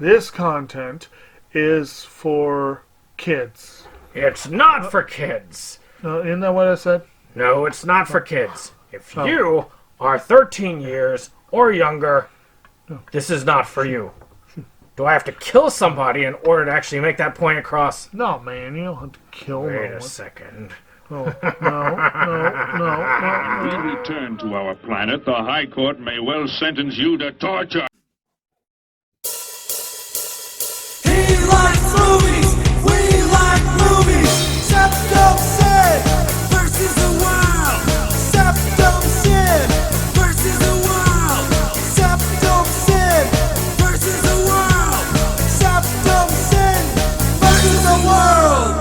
this content is for kids. It's not for kids. Isn't that what I said? No, it's not for kids. If you are 13 years or younger, this is not for you. Do I have to kill somebody in order to actually make that point across? No, man, you don't have to kill Wait no one. a second. Oh, no. When we return to our planet, the High Court may well sentence you to torture. He likes movies, we like movies. SeptumSin versus the world. SeptumSin versus the world. SeptumSin versus the world. SeptumSin versus the world.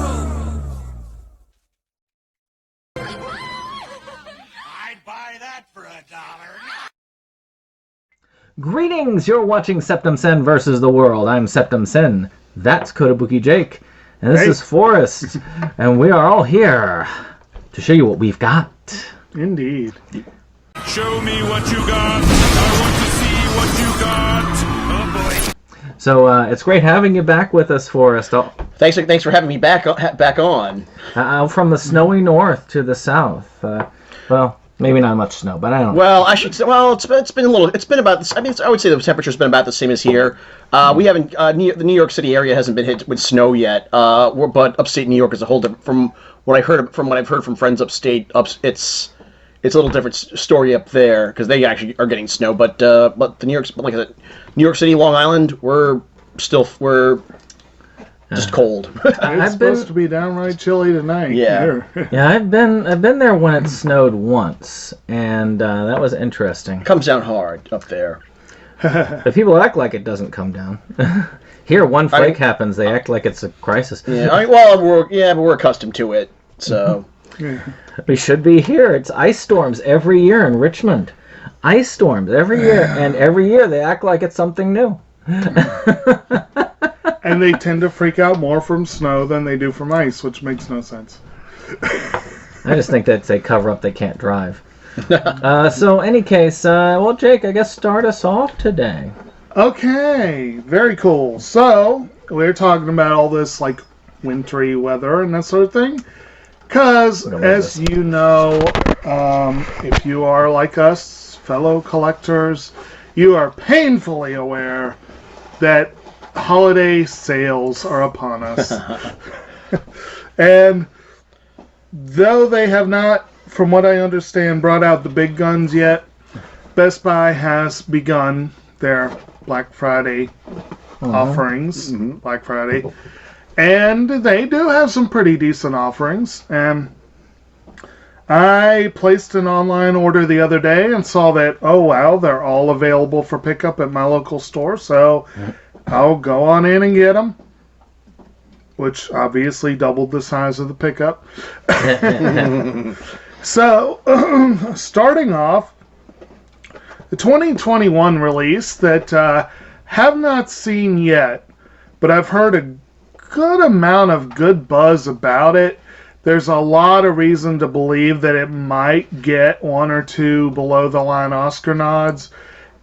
I'd buy that for $1. Greetings! You're watching SeptumSin versus the world. I'm SeptumSin. That's Kotobukijake. And this is Forrest. And we are all here to show you what we've got. Indeed. Show me what you got. I want to see what you got. Oh boy. So it's great having you back with us, Forrest. Thanks for having me back on. From the snowy north to the south. Well, maybe not much snow, but I don't know. Well, I should say. Well, it's been a little. It's been about this. I mean, I would say the temperature's been about the same as here. We haven't. The New York City area hasn't been hit with snow yet. But upstate New York is a whole different. From what I've heard from friends upstate, it's a little different story up there because they actually are getting snow. But the New York, like I said, New York City, Long Island, we're just cold. It's supposed to be downright chilly tonight. Yeah. Yeah, I've been there when it snowed once, and that was interesting. It comes down hard up there. But people act like it doesn't come down. Here, one flake happens, they act like it's a crisis. Yeah. But we're accustomed to it, so. We should be here. It's ice storms every year in Richmond. Ice storms every year, and every year they act like it's something new. And they tend to freak out more from snow than they do from ice, which makes no sense. I just think that they cover up they can't drive. So, any case, well, Jake, I guess start us off today. Okay, very cool. So, we're talking about all this, like, wintry weather and that sort of thing. Because, as you know, if you are like us, fellow collectors, you are painfully aware that holiday sales are upon us. And though they have not, from what I understand, brought out the big guns yet, Best Buy has begun their Black Friday offerings. Black Friday. And they do have some pretty decent offerings. And I placed an online order the other day and saw that, oh wow, they're all available for pickup at my local store. So I'll go on in and get them, which obviously doubled the size of the pickup. So, starting off, the 2021 release that have not seen yet, but I've heard a good amount of good buzz about it. There's a lot of reason to believe that it might get 1 or 2 below-the-line Oscar nods.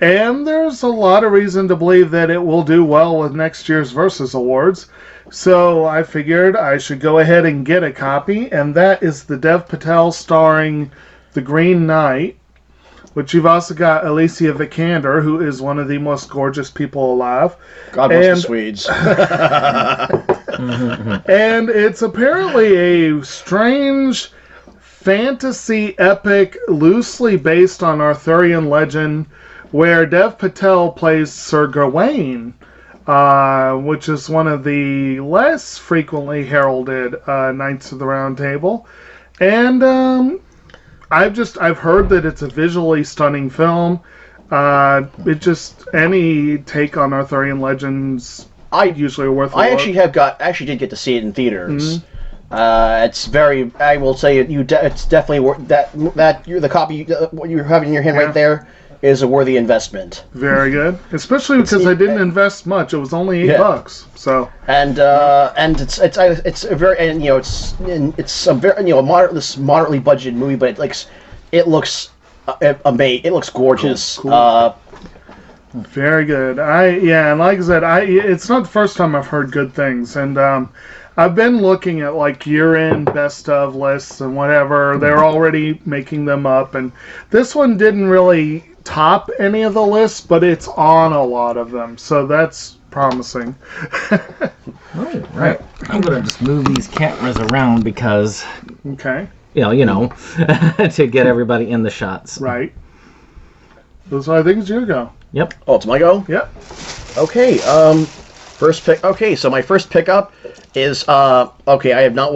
And there's a lot of reason to believe that it will do well with next year's Versus Awards. So I figured I should go ahead and get a copy. And that is the Dev Patel starring The Green Knight. Which you've also got Alicia Vikander, who is one of the most gorgeous people alive. God bless the Swedes. And it's apparently a strange fantasy epic loosely based on Arthurian legend where Dev Patel plays Sir Gawain, which is one of the less frequently heralded Knights of the Round Table. And I've heard that it's a visually stunning film. Any take on Arthurian legends usually are worth a look. Actually did get to see it in theaters. It's very. I will say it's definitely worth the copy what you have in your hand right there is a worthy investment. Very good, especially because I didn't invest much. It was only $8. So and it's a very it's a very moderately budgeted movie, but it looks amazing. It looks gorgeous. Cool. Very good. And like I said, it's not the first time I've heard good things, and I've been looking at like year-end best of lists and whatever. They're already making them up, and this one didn't really top any of the lists, but it's on a lot of them, so that's promising. Oh, right. I'm gonna just move these cameras around because, Okay. you know, to get everybody in the shots. Right. So I think it's your go. Yep. Oh, it's my go? Yep. Okay, first pick. Okay, so my first pickup is okay. I have not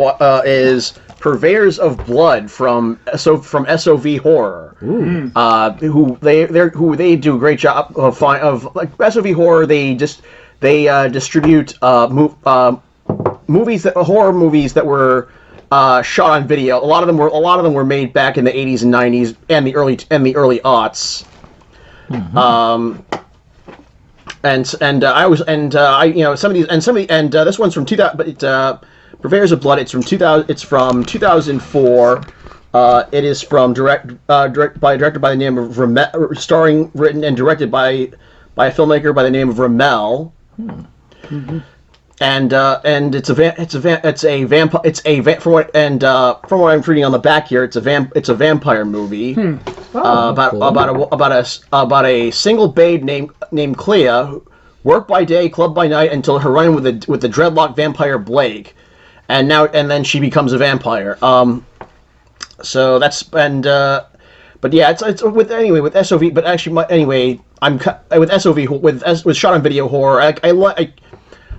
is Purveyors of Blood from SOV Horror. Ooh. Who they do a great job of like SOV Horror. They distribute movies horror movies that were shot on video. A lot of them were made back in the 80s and 90s and the early aughts. Mm-hmm. This one's from 2000, but Purveyors of Blood. It's from 2000. It's from 2004. It is directed by the name of Ramel, written and directed by a filmmaker by the name of Ramel. Mm-hmm. And it's a vampire. From what I'm reading on the back here, it's a vampire movie. About a single babe named Clea, who worked by day, club by night, until her run with the dreadlock vampire Blake, and then she becomes a vampire. So that's but yeah, it's with SOV. But actually, I'm with SOV with shot on video horror.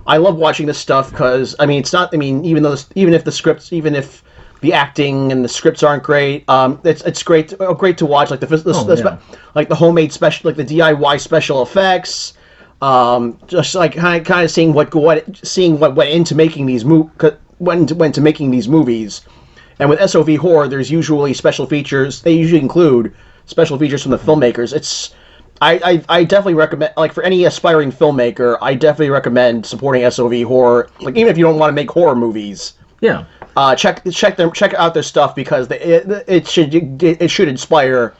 I love watching this stuff because it's not. Even if the acting and the scripts aren't great, it's great to watch. Like like the homemade special, like the DIY special effects. Just like kind of seeing what went into making these making these movies. And with SOV horror, there's usually special features. They usually include special features from the filmmakers. I definitely recommend, like, for any aspiring filmmaker, I definitely recommend supporting SOV horror. Like, even if you don't want to make horror movies, yeah, check out their stuff because it should inspire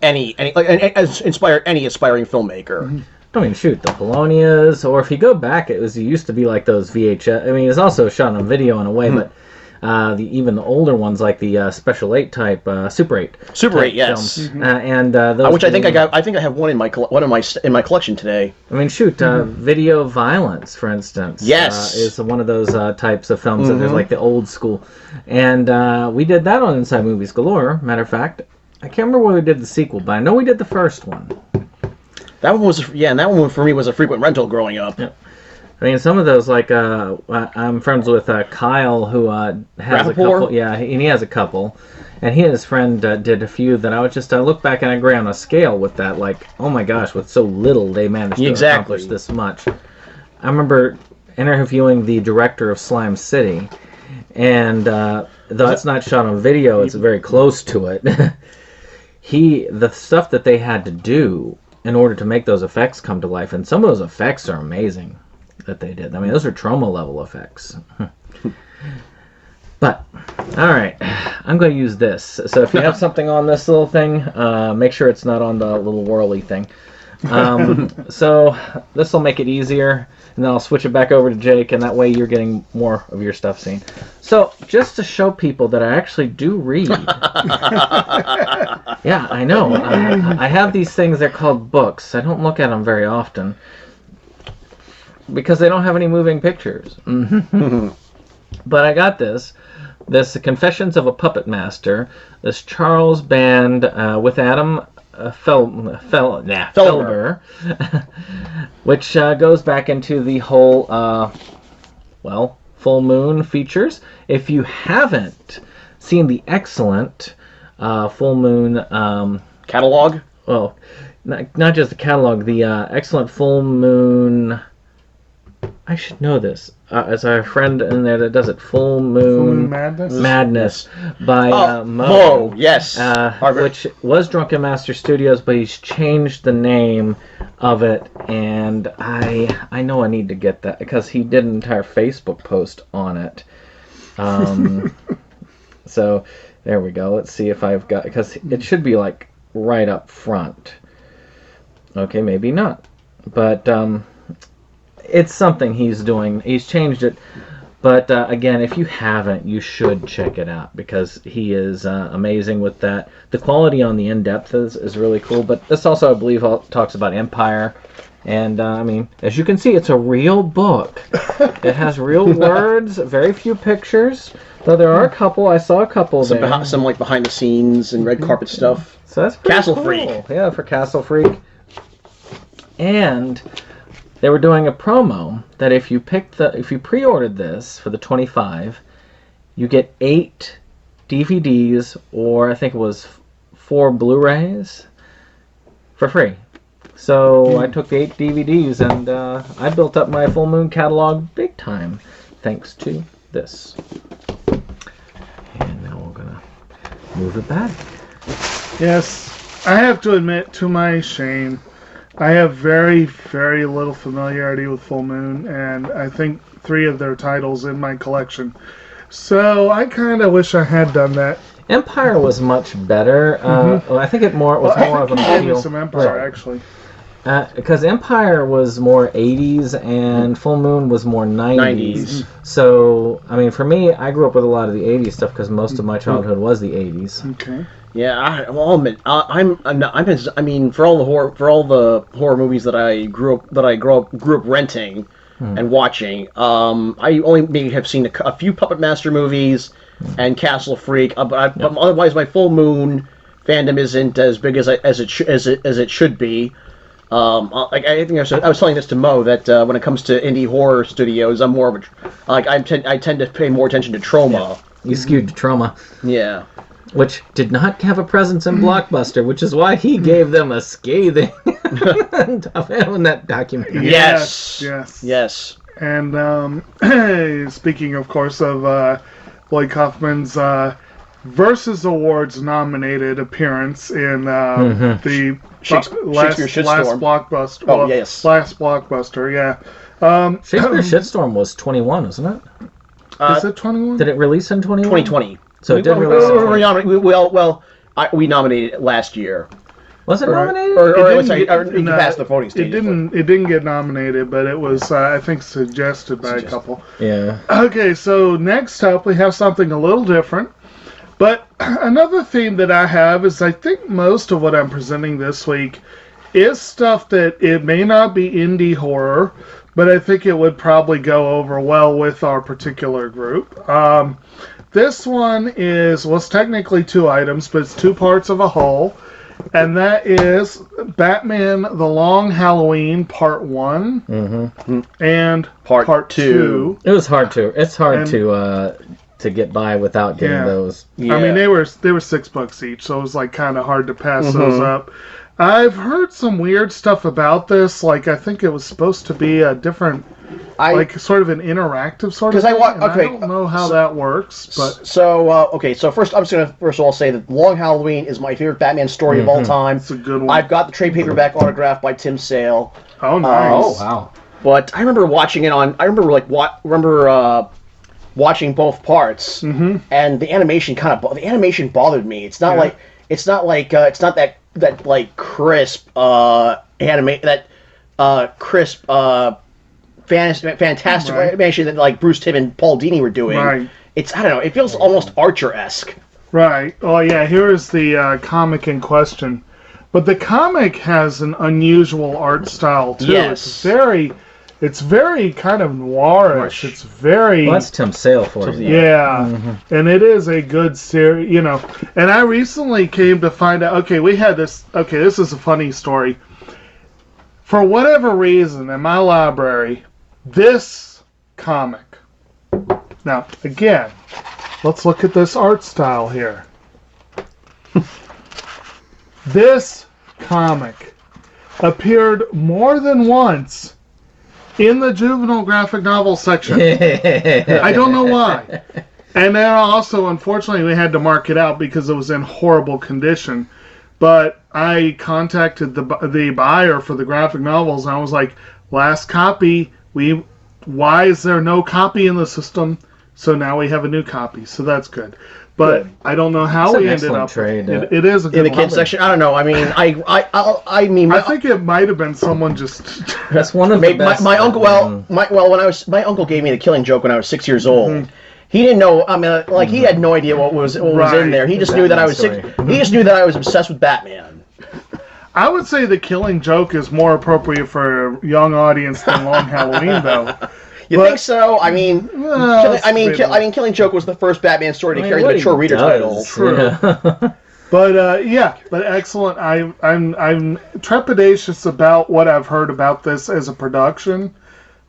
any aspiring filmmaker. Shoot, the Polonias, or if you go back, it used to be like those VHS. It's also shot on video in a way, but even the older ones, like the Special 8 type, Super 8. Super 8, yes. Films. And those which I think I have one in my collection today. Video violence, for instance, is one of those types of films that there's like the old school. And we did that on Inside Movies Galore. Matter of fact, I can't remember whether we did the sequel, but I know we did the first one. That one was, and that one for me was a frequent rental growing up. Yep. Some of those, like, I'm friends with Kyle, who has Rappaport? a couple. Yeah, and he has a couple. And he and his friend did a few that I would just look back and agree on a scale with that. Like, oh my gosh, with so little they managed to accomplish this much. I remember interviewing the director of Slime City. And though it's not shot on video, it's very close to it. The stuff that they had to do in order to make those effects come to life, and some of those effects are amazing that they did. Those are trauma level effects. But, alright, I'm going to use this. So if you have something on this little thing, make sure it's not on the little whirly thing. So this will make it easier, and then I'll switch it back over to Jake, and that way you're getting more of your stuff seen. So, just to show people that I actually do read. Yeah, I know. I have these things, they're called books. I don't look at them very often because they don't have any moving pictures. But I got this Confessions of a Puppet Master, this Charles Band with Adam Felber, which goes back into the whole, full moon features. If you haven't seen the excellent full moon catalog, well, not just the catalog, the excellent full moon. I should know this. As our friend in there that does it, Full Moon Madness by Mo. Yes. Which was Drunken Master Studios, but he's changed the name of it, and I know I need to get that because he did an entire Facebook post on it. So there we go. Let's see if I've got, because it should be like right up front. Okay, maybe not. But it's something he's doing. He's changed it. But again, if you haven't, you should check it out because he is amazing with that. The quality on the in-depth is really cool. But this also, I believe, talks about Empire. And, I mean, as you can see, it's a real book. It has real words, very few pictures. Though there are a couple. I saw a couple there. Some like behind-the-scenes and red carpet stuff. So that's pretty Castle cool. Freak. Yeah, for Castle Freak. And they were doing a promo that if you pre-ordered this for the 25, you get 8 DVDs or I think it was 4 Blu-rays for free. So I took the 8 DVDs and I built up my Full Moon catalog big time thanks to this. And now we're gonna move it back. Yes, I have to admit, to my shame, I have very, very little familiarity with Full Moon, and I think 3 of their titles in my collection. So I kind of wish I had done that. Empire was much better. Well, I think it was more of an appeal. appeal. Some Empire, actually. Because Empire was more 80s and Full Moon was more 90s. So, I mean, for me, I grew up with a lot of the 80s stuff because most of my childhood was the 80s. Okay. Yeah, I'll admit, I mean, for all the horror movies that I grew up renting and watching, I only maybe have seen a few Puppet Master movies and Castle Freak, but otherwise my Full Moon fandom isn't as big as it should be. I think I was telling this to Mo that when it comes to indie horror studios, I'm more of a I tend to pay more attention to Troma. Yeah. You skewed to Troma. Yeah. Which did not have a presence in Blockbuster, which is why he gave them a scathing in that documentary. Yes. And speaking, of course, of Lloyd Kaufman's Versus Awards nominated appearance in the last Blockbuster. Oh, yes. Last Blockbuster, yeah. Shakespeare Shitstorm was 21, wasn't it? Is it 21? Did it release in 21? 2020. So it did release in 2020. We nominated it last year. Was it nominated? Or passed the voting stage. It didn't get nominated, but it was, I think, suggested by a couple. Yeah. Okay, so next up we have something a little different. But another theme that I have is I think most of what I'm presenting this week is stuff that it may not be indie horror, but I think it would probably go over well with our particular group. This one was technically 2 items, but it's 2 parts of a whole. And that is Batman The Long Halloween Part 1 and Part 2. It's hard to get by without getting those. Yeah. I mean, they were $6 each, so it was like kind of hard to pass those up. I've heard some weird stuff about this. Like, I think it was supposed to be a different, sort of an interactive sort of thing. I don't know how that works, but so first I'm just gonna of all say that Long Halloween is my favorite Batman story of all time. It's a good one. I've got the trade paperback autograph by Tim Sale. Oh, nice. Oh, wow. But I remember watching it on. I remember watching both parts, and the animation bothered me. It's not that crisp fantastic animation that like Bruce Timm and Paul Dini were doing. Right. I don't know. It feels almost Archer-esque. Right. Oh yeah. Here is the comic in question, but the comic has an unusual art style too. Yes. It's very kind of noirish. It's very... Well, that's Tim Sale for you. Yeah. And it is a good series, And I recently came to find out... Okay, we had this... Okay, this is a funny story. For whatever reason, in my library, this comic... Now, again, let's look at this art style here. This comic appeared more than once in the juvenile graphic novel section. I don't know why. And then also, unfortunately, we had to mark it out because it was in horrible condition. But I contacted the buyer for the graphic novels, and I was like, last copy, why is there no copy in the system? So now we have a new copy, so that's good. But I don't know how It's an we ended excellent up. trade. It is a good In the one. kids section, I don't know. I mean, I mean, I think it might have been someone just. That's one of the best. my uncle. When my uncle gave me the Killing Joke when I was 6 years old. He didn't know. I mean, like he had no idea what was in there. He just knew that I was He just knew that I was obsessed with Batman. I would say the Killing Joke is more appropriate for a young audience than Long Halloween, though. You think so? I mean, Well, Killing Joke was the first Batman story to carry the mature reader title. True. Yeah. But excellent. I'm trepidatious about what I've heard about this as a production,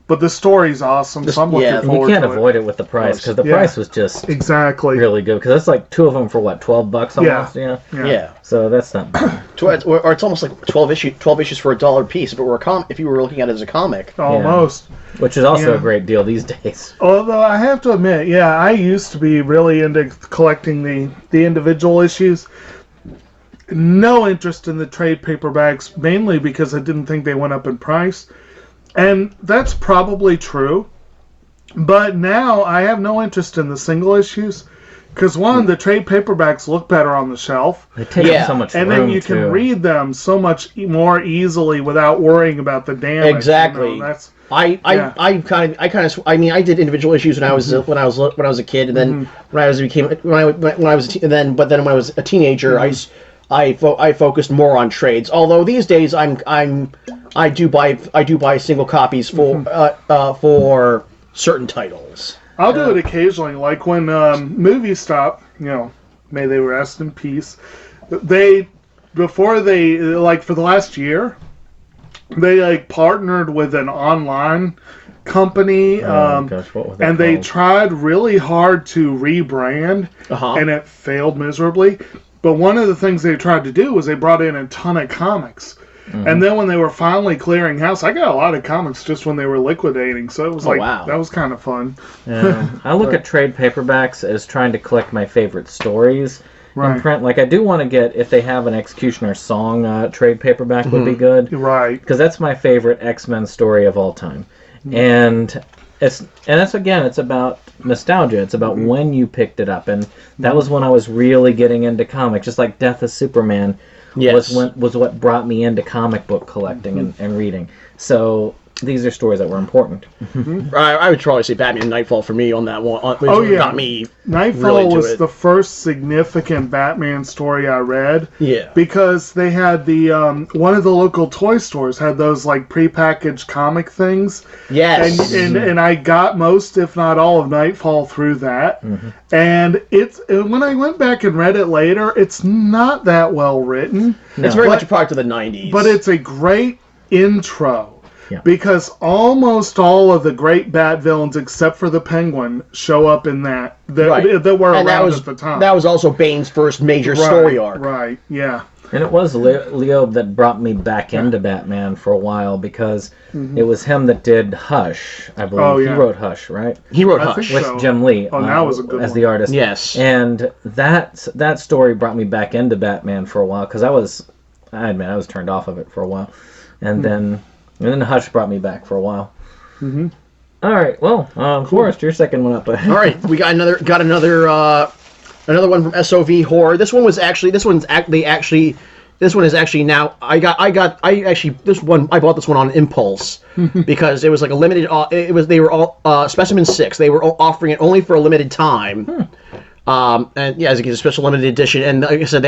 but the story's awesome. So I'm looking You forward can't to avoid it with the price because the price was just exactly really good. Because that's like 2 of them for what, $12 almost. Yeah. So that's not bad. Or it's almost like 12 issues for $1 a piece. If it were if you were looking at it as a comic. almost. Which is also a great deal these days. Although I have to admit, I used to be really into collecting the individual issues. No interest in the trade paperbacks, mainly because I didn't think they went up in price. And that's probably true. But now I have no interest in the single issues. Because one, the trade paperbacks look better on the shelf. They take up so much room, and then you can read them so much more easily without worrying about the damage. Exactly. You know, that's I mean, I did individual issues when I was when I was a kid, and then when I was a teenager, I focused more on trades. Although these days I do buy single copies for certain titles. I'll do it occasionally, like when movies stop. May they rest in peace. Before they for the last year, they partnered with an online company, what was that and they called? tried really hard to rebrand, and it failed miserably. But one of the things they tried to do was they brought in a ton of comics. And then when they were finally clearing house, I got a lot of comics just when they were liquidating. So it was that was kind of fun. I look at trade paperbacks as trying to collect my favorite stories in print. Like I do want to get, if they have an Executioner Song trade paperback would be good. Right. Because that's my favorite X-Men story of all time. And it's about nostalgia. It's about when you picked it up. And that was when I was really getting into comics, just like Death of Superman. Was what brought me into comic book collecting and reading. So these are stories that were important. I would probably say Batman Nightfall for me on that one. Got me. Nightfall was the first significant Batman story I read. Yeah. Because they had the one of the local toy stores had those prepackaged comic things. Yes. And I got most, if not all, of Nightfall through that. And when I went back and read it later, it's not that well written. No. It's very much a product of the 90s. But it's a great intro. Yeah. Because almost all of the great Bat villains, except for the Penguin, show up in that were around at the time. That was also Bane's first major story arc. Right, yeah. And it was Leo that brought me back into Batman for a while because it was him that did Hush, I believe. Oh, yeah. He wrote Hush, right? He wrote Hush. With Jim Lee was a good as one. the artist. Yes. And that story brought me back into Batman for a while because I was turned off of it for a while. And then Hush brought me back for a while. All right, well, Forrest, your second one up. All right, we got another one from SOV Horror. This one is actually now. I bought this one on impulse because it was like a limited. They were all Specimen 6. They were offering it only for a limited time. And yeah, as a special limited edition. And like I said,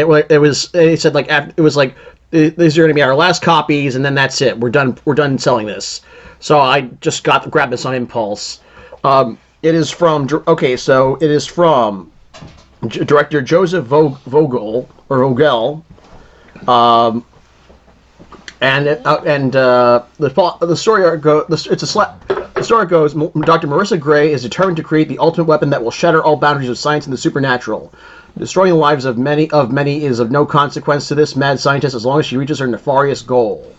these are going to be our last copies, and then that's it. We're done selling this. So I just grabbed this on impulse. It is from director Joseph Vogel. The story goes, Dr. Marissa Gray is determined to create the ultimate weapon that will shatter all boundaries of science and the supernatural. Destroying the lives of many is of no consequence to this mad scientist as long as she reaches her nefarious goal.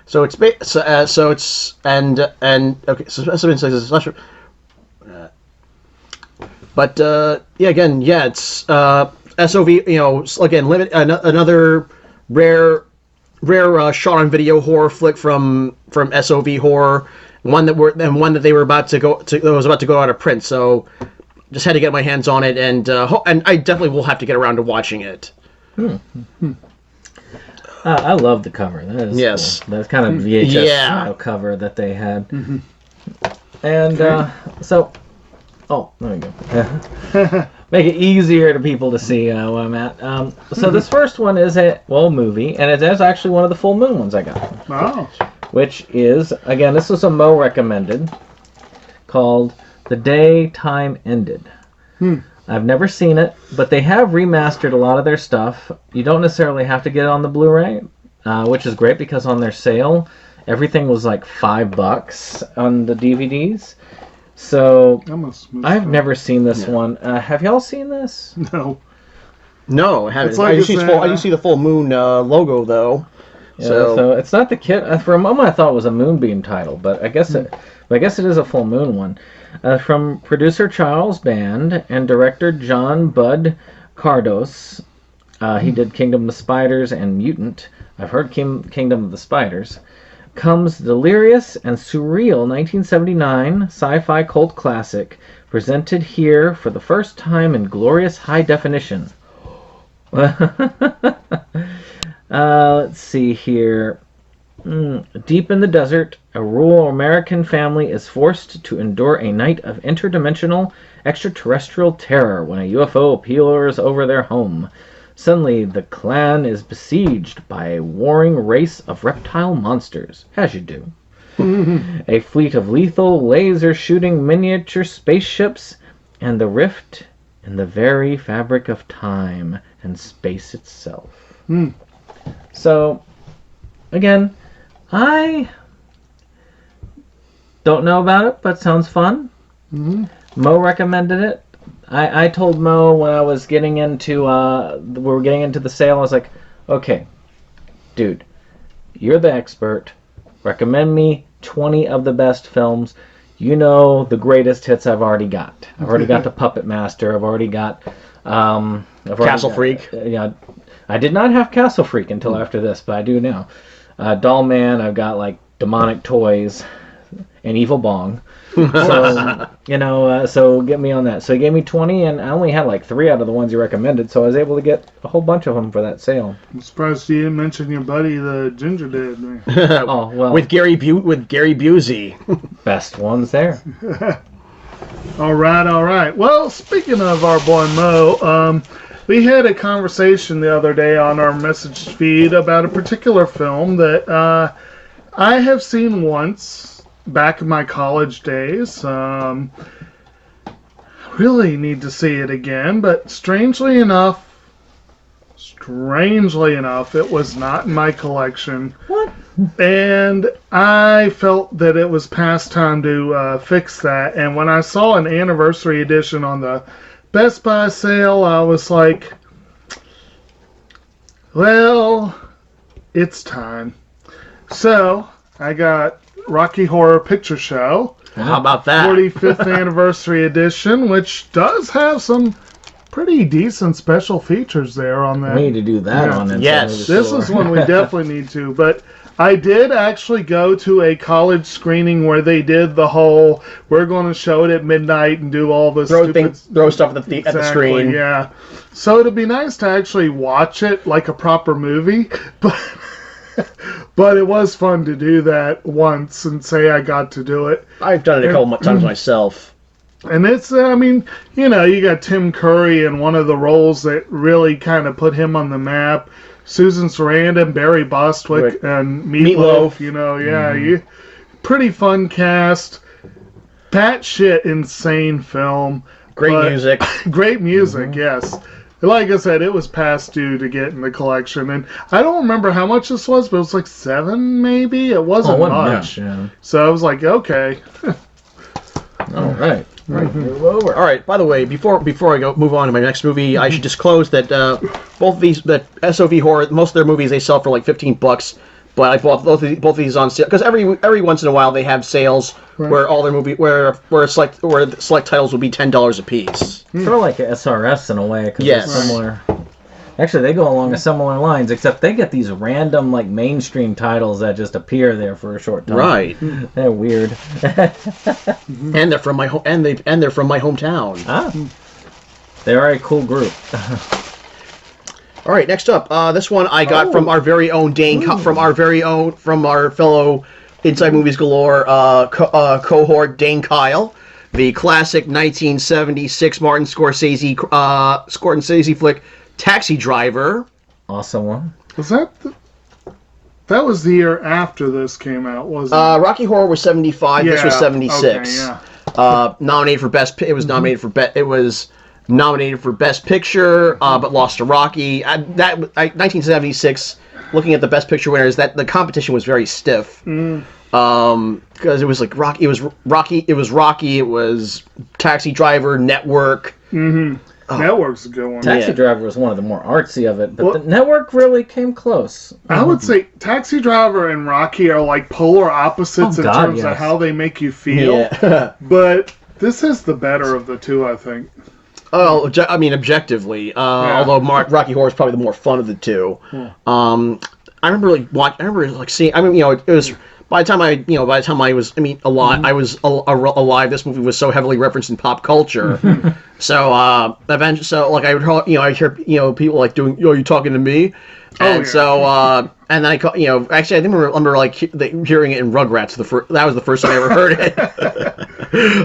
So it's it's SOV. Again, another rare shot on video horror flick from SOV Horror. One that they were about to go out of print. So just had to get my hands on it, and I definitely will have to get around to watching it. I love the cover. That is cool. That's kind of VHS style cover that they had. And so, there we go. Make it easier to people to see where I'm at. So this first one is a movie, and it is actually one of the full moon ones I got. Oh. Which is, again, this was a Mo recommended, called The Day Time Ended. I've never seen it, but they have remastered a lot of their stuff. You don't necessarily have to get it on the Blu-ray, which is great because on their sale, everything was like $5 on the DVDs. So I've never seen this one. Have y'all seen this? No, I haven't. I just see the full moon logo though. Yeah, so it's not the kid. For a moment, I thought it was a Moonbeam title, but I guess it is a full moon one. From producer Charles Band and director John Bud Cardos. He did Kingdom of the Spiders and Mutant. I've heard Kingdom of the Spiders. Comes delirious and surreal 1979 sci-fi cult classic, presented here for the first time in glorious high definition. Let's see here. Deep in the desert, a rural American family is forced to endure a night of interdimensional extraterrestrial terror when a UFO peers over their home. Suddenly, the clan is besieged by a warring race of reptile monsters, as you do. A fleet of lethal laser-shooting miniature spaceships, and the rift in the very fabric of time and space itself. So, again, I don't know about it, but sounds fun. Mo recommended it. I told Mo when I was getting into we were getting into the sale, I was like, okay, dude, you're the expert. Recommend me 20 of the best films. You know the greatest hits I've already got. I've already got The Puppet Master. I've already got Castle Freak. Yeah, I did not have Castle Freak until after this, but I do now. Doll Man. I've got like Demonic Toys and Evil Bong. So, so get me on that. So he gave me 20, and I only had like 3 out of the ones he recommended, so I was able to get a whole bunch of them for that sale. I'm surprised you didn't mention your buddy, the Ginger Dad. Oh, well. With Gary Busey. Best ones there. All right. Well, speaking of our boy Mo, we had a conversation the other day on our message feed about a particular film that I have seen once back in my college days. Really need to see it again, but strangely enough, it was not in my collection. What? And I felt that it was past time to fix that. And when I saw an anniversary edition on the Best Buy sale, I was like, well, it's time. So I got Rocky Horror Picture Show. How about that? 45th anniversary edition, which does have some pretty decent special features there on that. We need to do that on it. Yes. This is one we definitely need to. But I did actually go to a college screening where they did the whole, we're going to show it at midnight and do all this throw stuff at the screen. Yeah. So it'd be nice to actually watch it like a proper movie, but it was fun to do that once and say I got to do it. I've done it a couple times myself. And it's, you got Tim Curry in one of the roles that really kind of put him on the map. Susan Sarandon, Barry Bostwick, and Meatloaf. Pretty fun cast. Batshit insane film. Great music. Great music, yes. Like I said, it was past due to get in the collection, and I don't remember how much this was, but it was like $7 maybe. It wasn't much. Yeah. So I was like, okay. All right. All right. By the way, before I move on to my next movie, I should disclose that that SOV Horror, most of their movies they sell for like $15. But I bought both of these on sale because every once in a while they have sales where all their where select titles will be $10 a piece. Sort of like a SRS in a way, because it's similar. Actually, they go along a similar lines, except they get these random, like, mainstream titles that just appear there for a short time. Right. They're weird. And they're from my they're from my hometown. Ah. They are a cool group. All right, next up, this one I got from our very own Dane, from our fellow Inside Movies Galore cohort, Dane Kyle, the classic 1976 Martin Scorsese flick, Taxi Driver. Awesome one. Was that that was the year after this came out, wasn't it? Rocky Horror was 75. This was 76. Okay, yeah. Nominated for best. It was nominated for It was nominated for Best Picture, but lost to Rocky. 1976. Looking at the Best Picture winners, that the competition was very stiff. Because it was like Rocky. It was Rocky. It was Taxi Driver, Network. Network's a good one. Taxi Driver was one of the more artsy of it, but the Network really came close. I would say Taxi Driver and Rocky are like polar opposites in terms of how they make you feel. Yeah. But this is the better of the two, I think. Oh, I mean, objectively. Although Rocky Horror is probably the more fun of the two. Yeah. I remember seeing. I mean, it was. By the time I was, alive. I was alive. This movie was so heavily referenced in pop culture. So, eventually, I would, I hear, people like doing, you talking to me, and and then actually, I remember like hearing it in Rugrats. That was the first time I ever heard it.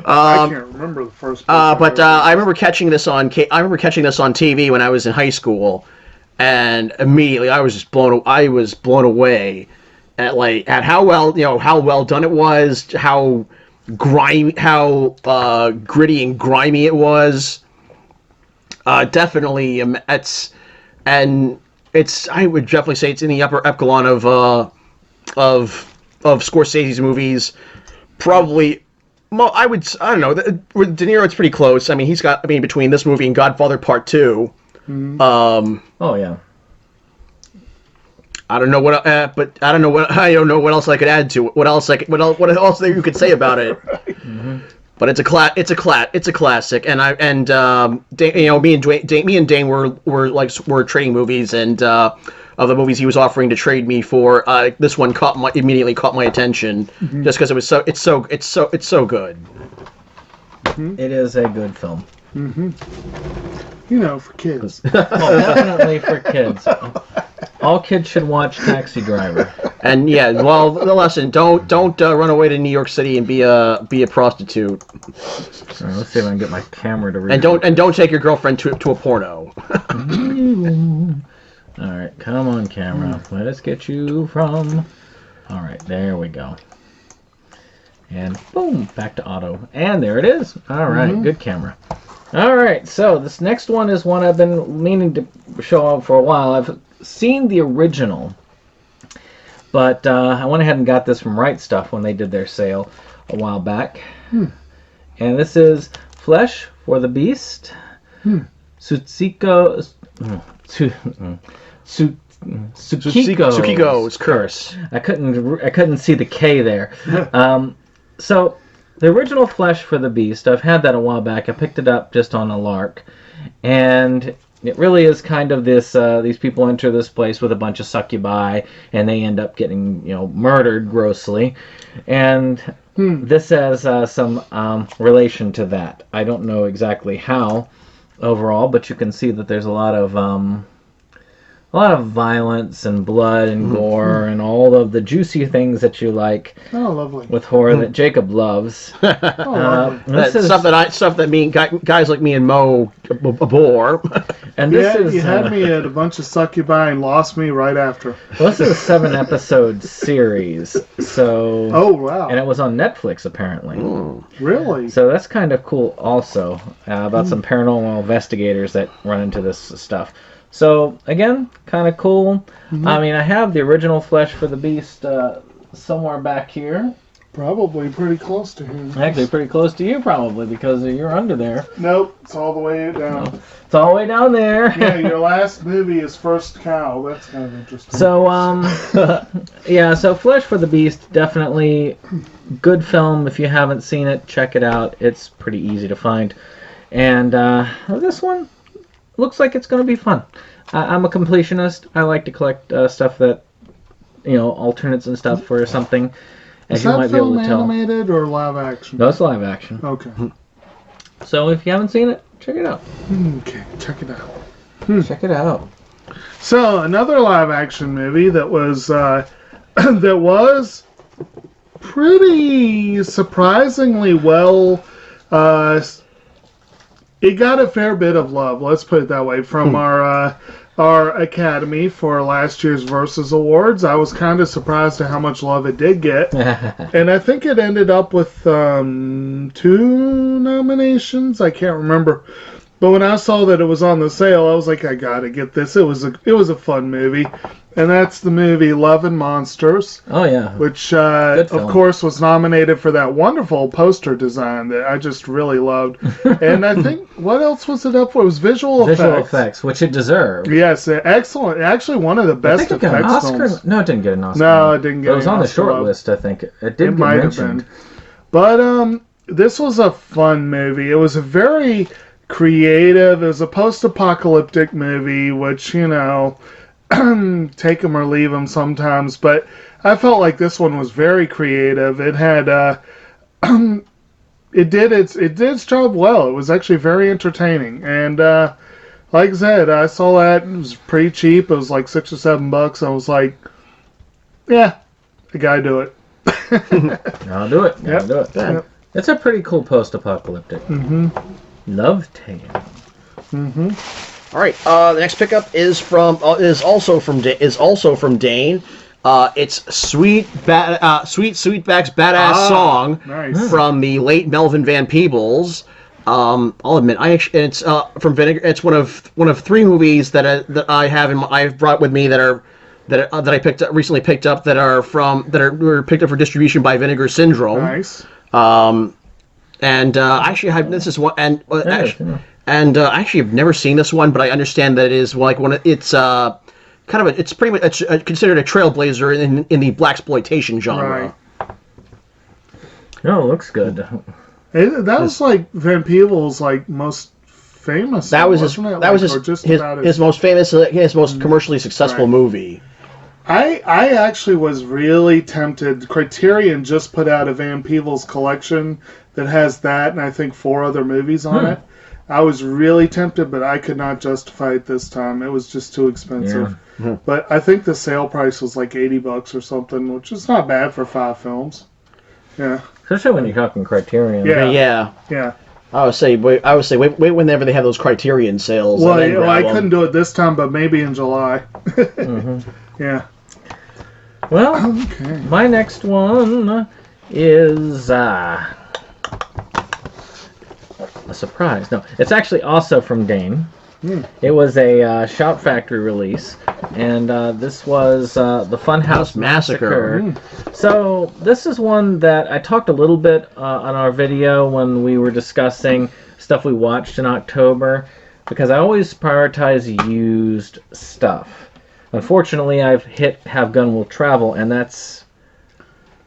I can't remember the first. But I remember catching this on TV when I was in high school, and immediately I was blown away at how well done it was, how gritty and grimy it was. Definitely, I would definitely say it's in the upper echelon of Scorsese's movies. Probably, I don't know. With De Niro, it's pretty close. I mean, he's got. Between this movie and Godfather Part 2. Oh yeah. I don't know what else I could add to it. What else you could say about it? But it's a classic, and me and Dane were trading movies, and of the movies he was offering to trade me for, this one immediately caught my attention, just because it's so good. It is a good film. For kids. Definitely for kids. All kids should watch Taxi Driver. And the lesson: don't run away to New York City and be a prostitute. All right, let's see if I can get my camera to read. And don't take your girlfriend to a porno. All right, come on, camera. Let us get you from. All right, there we go. And boom, back to auto. And there it is. All right, good camera. All right, so this next one is one I've been meaning to show off for a while. I've seen the original, but I went ahead and got this from Rightstuf when they did their sale a while back. And this is Flesh for the Beast. Tsukiko's Curse. I couldn't see the K there. So the original Flesh for the Beast, I've had that a while back. I picked it up just on a lark, and it really is kind of this, these people enter this place with a bunch of succubi, and they end up getting, murdered grossly. And this has some relation to that. I don't know exactly how overall, but you can see that there's a lot of violence and blood and gore and all of the juicy things that you like. Oh, lovely. With horror that Jacob loves. Stuff that guys like me and Mo abhor. And this is you had me at a bunch of succubi and lost me right after. Well, this is a 7-episode series. So. Oh wow! And it was on Netflix apparently. Really? So that's kind of cool. Also about some paranormal investigators that run into this stuff. So, again, kind of cool. I mean, I have the original Flesh for the Beast somewhere back here. Probably pretty close to him. Actually, pretty close to you, probably, because you're under there. Nope, it's all the way down. No, it's all the way down there. Yeah, your last movie is First Cow. That's kind of interesting. So, so Flesh for the Beast, definitely good film. If you haven't seen it, check it out. It's pretty easy to find. And this one looks like it's going to be fun. I'm a completionist. I like to collect stuff that, alternates and stuff for something. As Is you that might be able film to tell. animated or live action? No, it's live action. Okay. So if you haven't seen it, check it out. Okay, check it out. Check it out. So another live action movie that was that was pretty surprisingly well. It got a fair bit of love. Let's put it that way from our Academy for last year's Versus Awards. I was kind of surprised at how much love it did get, and I think it ended up with 2 nominations. I can't remember. But when I saw that it was on the sale, I was like, I gotta get this. It was a fun movie, and that's the movie Love and Monsters. Oh yeah, which of course was nominated for that wonderful poster design that I just really loved. And I think what else was it up for? It was visual effects, which it deserved. Yes, excellent. Actually, one of the best I think it got an effects Oscar. films. No, it didn't get an Oscar. No, it didn't get. It was on the short list. I think it did. It might have been. But this was a fun movie. It was a very creative. It was a post-apocalyptic movie, which, take them or leave them sometimes. But I felt like this one was very creative. It had, it did its job well. It was actually very entertaining. And like I said, I saw that. It was pretty cheap. It was like $6 or $7. I was like, yeah, I gotta do it. I'll do it. Yep. I'll do it. Yep. It's a pretty cool post-apocalyptic love tale. All right. The next pickup is also from Dane. It's Sweetback's Badass Song Nice. from the late Melvin Van Peebles. I'll admit, it's from Vinegar. It's one of 3 movies that I've brought with me that I recently picked up that were picked up for distribution by Vinegar Syndrome. Nice. And actually, this is one, actually, I've never seen this one, but I understand that it is like it's it's pretty much considered a trailblazer in the blaxploitation genre. Right. No, it looks good. That was like Van Peebles' most famous. That was his. Wasn't it? That was his most famous, his most commercially successful movie. I actually was really tempted. Criterion just put out a Van Peebles collection that has that, and I think 4 other movies on it. I was really tempted, but I could not justify it this time. It was just too expensive. Yeah. But I think the sale price was like $80 or something, which is not bad for 5 films. Yeah. Especially when you're talking Criterion. Yeah. I would say wait whenever they have those Criterion sales. Well, I couldn't do it this time, but maybe in July. Yeah. Well, okay. My next one is a surprise. No, it's actually also from Dane. It was a Shout Factory release, and this was the Fun House Massacre. So this is one that I talked a little bit on our video when we were discussing stuff we watched in October, because I always prioritize used stuff. Unfortunately, I've hit Have Gun Will Travel, and that's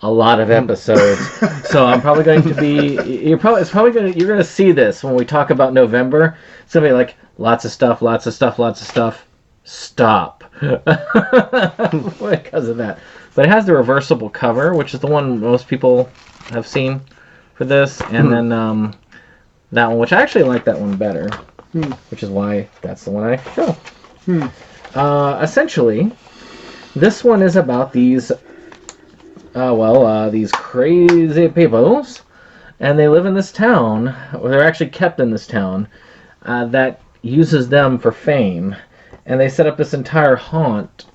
a lot of episodes. So I'm probably going to be you're going to see this when we talk about November. It's going to be like lots of stuff. Stop. Because of that. But it has the reversible cover, which is the one most people have seen for this, and then that one, which I actually like that one better, which is why that's the one I show. Essentially, this one is about these crazy peoples, and they live in this town, or they're actually kept in this town, that uses them for fame, and they set up this entire haunt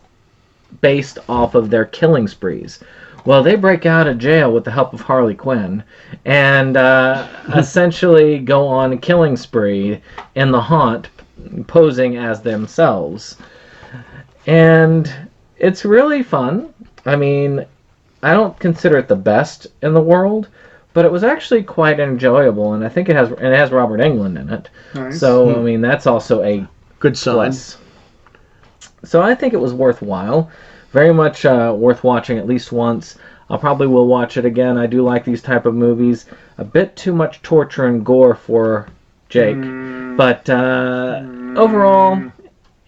based off of their killing sprees. Well, they break out of jail with the help of Harley Quinn, and essentially go on a killing spree in the haunt, posing as themselves. And it's really fun. I mean, I don't consider it the best in the world, but it was actually quite enjoyable, and I think it has Robert Englund in it. Nice. So I mean, that's also a good sign. Plus. So I think it was worthwhile. Very much worth watching at least once. I probably will watch it again. I do like these type of movies. A bit too much torture and gore for Jake, but overall,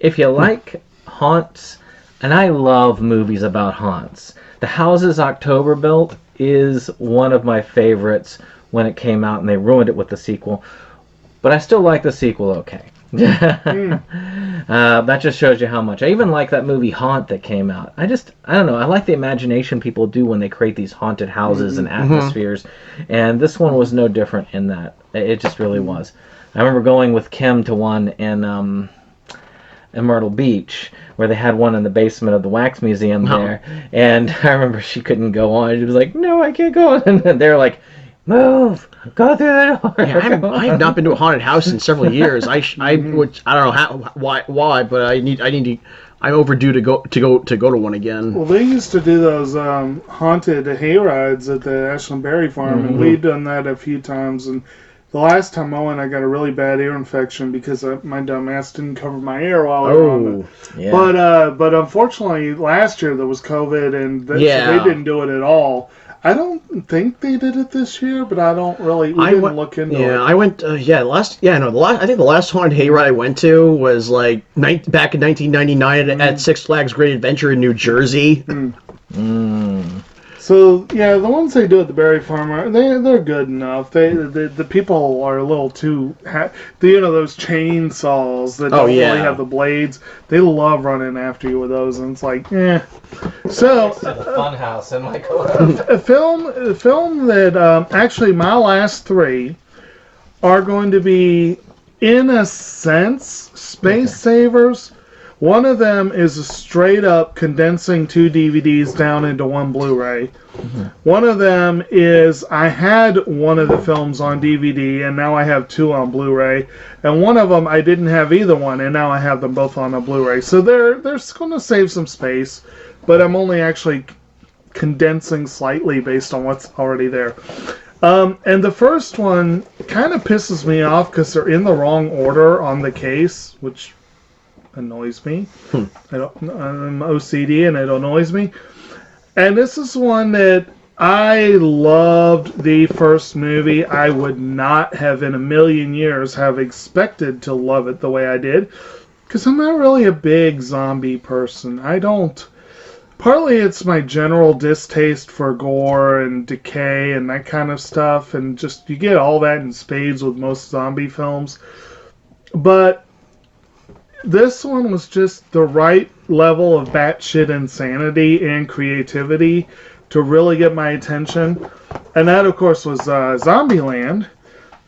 if you like haunts, and I love movies about haunts. The Houses October Built is one of my favorites when it came out, and they ruined it with the sequel. But I still like the sequel okay. That just shows you how much. I even like that movie Haunt that came out. I don't know. I like the imagination people do when they create these haunted houses and atmospheres. And this one was no different in that. It just really was. I remember going with Kim to one in Myrtle Beach, where they had one in the basement of the Wax Museum there. And I remember she couldn't go on. She was like, "No, I can't go on." And they're like, "Move! Go through the door." Yeah, I have not been to a haunted house in several years. I don't know why, but I'm overdue to go to one again. Well, they used to do those haunted hayrides at the Ashland Berry Farm, and we'd done that a few times. And the last time I went, I got a really bad ear infection because my dumb ass didn't cover my ear while I was on it. Yeah. But unfortunately, last year there was COVID, and so they didn't do it at all. I don't think they did it this year, but I don't really. We didn't look into it. Yeah, I went. I think the last haunted hayride I went to was like back in 1999 at Six Flags Great Adventure in New Jersey. So yeah, the ones they do at the Berry Farm they're good enough. The people are a little too those chainsaws that don't really have the blades. They love running after you with those, and it's like So the Fun House in my a film that actually my last three are going to be in a sense space savers. One of them is a straight up condensing 2 DVDs down into one Blu-ray. One of them is I had one of the films on DVD and now I have 2 on Blu-ray. And one of them I didn't have either one and now I have them both on a Blu-ray. So they're going to save some space, but I'm only actually condensing slightly based on what's already there. And the first one kind of pisses me off because they're in the wrong order on the case, which annoys me. I'm OCD and it annoys me. And this is one that I loved the first movie. I would not have in a million years have expected to love it the way I did. Because I'm not really a big zombie person. Partly it's my general distaste for gore and decay and that kind of stuff. And just, you get all that in spades with most zombie films. But this one was just the right level of batshit insanity and creativity to really get my attention. And that, of course, was Zombieland,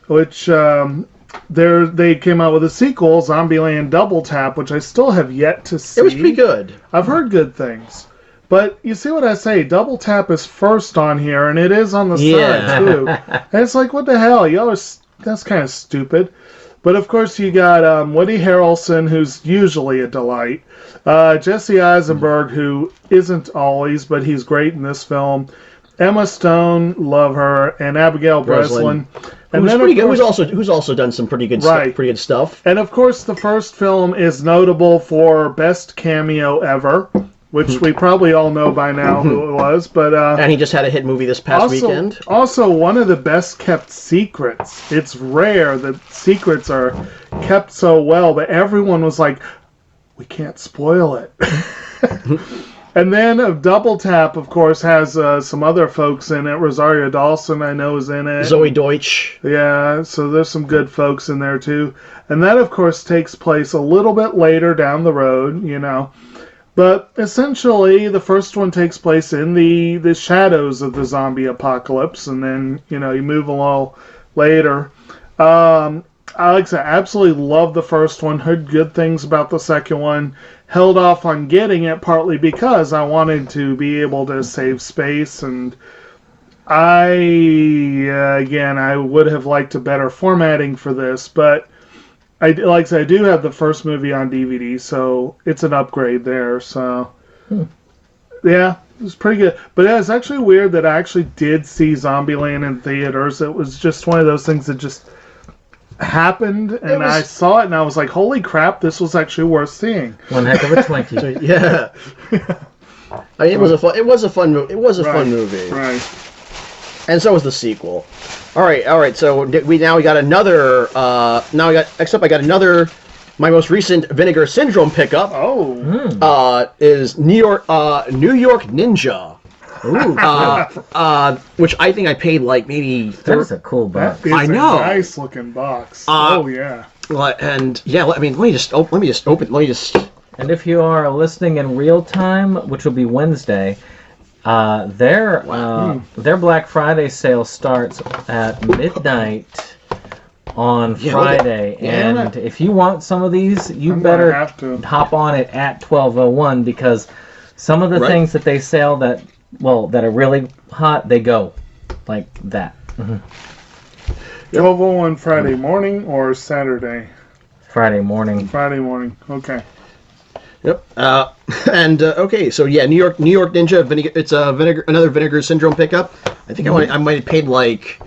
which they came out with a sequel, Zombieland Double Tap, which I still have yet to see. It was pretty good. I've heard good things. But you see what I say, Double Tap is first on here, and it is on the side, too. And it's like, what the hell? That's kind of stupid. But of course you got Woody Harrelson, who's usually a delight. Jesse Eisenberg, who isn't always, but he's great in this film. Emma Stone, love her, and Abigail Breslin. And who's also done some pretty good stuff. And of course the first film is notable for best cameo ever, which we probably all know by now who it was. But and he just had a hit movie this past weekend. Also, one of the best kept secrets. It's rare that secrets are kept so well, but everyone was like, we can't spoil it. And then Double Tap, of course, has some other folks in it. Rosario Dawson, I know, is in it. Zoe Deutsch. Yeah, so there's some good folks in there, too. And that, of course, takes place a little bit later down the road, But essentially, the first one takes place in the shadows of the zombie apocalypse, and then, you move along later. Alex, I absolutely loved the first one, heard good things about the second one, held off on getting it partly because I wanted to be able to save space, and I would have liked a better formatting for this, but I do have the first movie on DVD, so it's an upgrade there. So, yeah, it was pretty good. But it's actually weird that I actually did see Zombieland in theaters. It was just one of those things that just happened, and I saw it, and I was like, "Holy crap! This was actually worth seeing." One heck of a Twinkie. Yeah. It was a fun movie. Right. And so was the sequel. All right. So we got another. I got another my most recent Vinegar Syndrome pickup is New York Ninja. Ooh, Which I think I paid like maybe. that's a cool box. That is I know. a nice looking box. Oh yeah. And yeah, I mean, let me just open. And if you are listening in real time, which will be Wednesday, their Black Friday sale starts at midnight on Friday. And if you want some of these, you better have to hop on it at 12:01 because some of the things that they sell that are really hot, they go like that. 12:01 Friday morning or Saturday? Friday morning. Friday morning. Okay. Yep. Okay, so yeah, New York Ninja Vinegar. It's another Vinegar Syndrome pickup. I think I might have paid like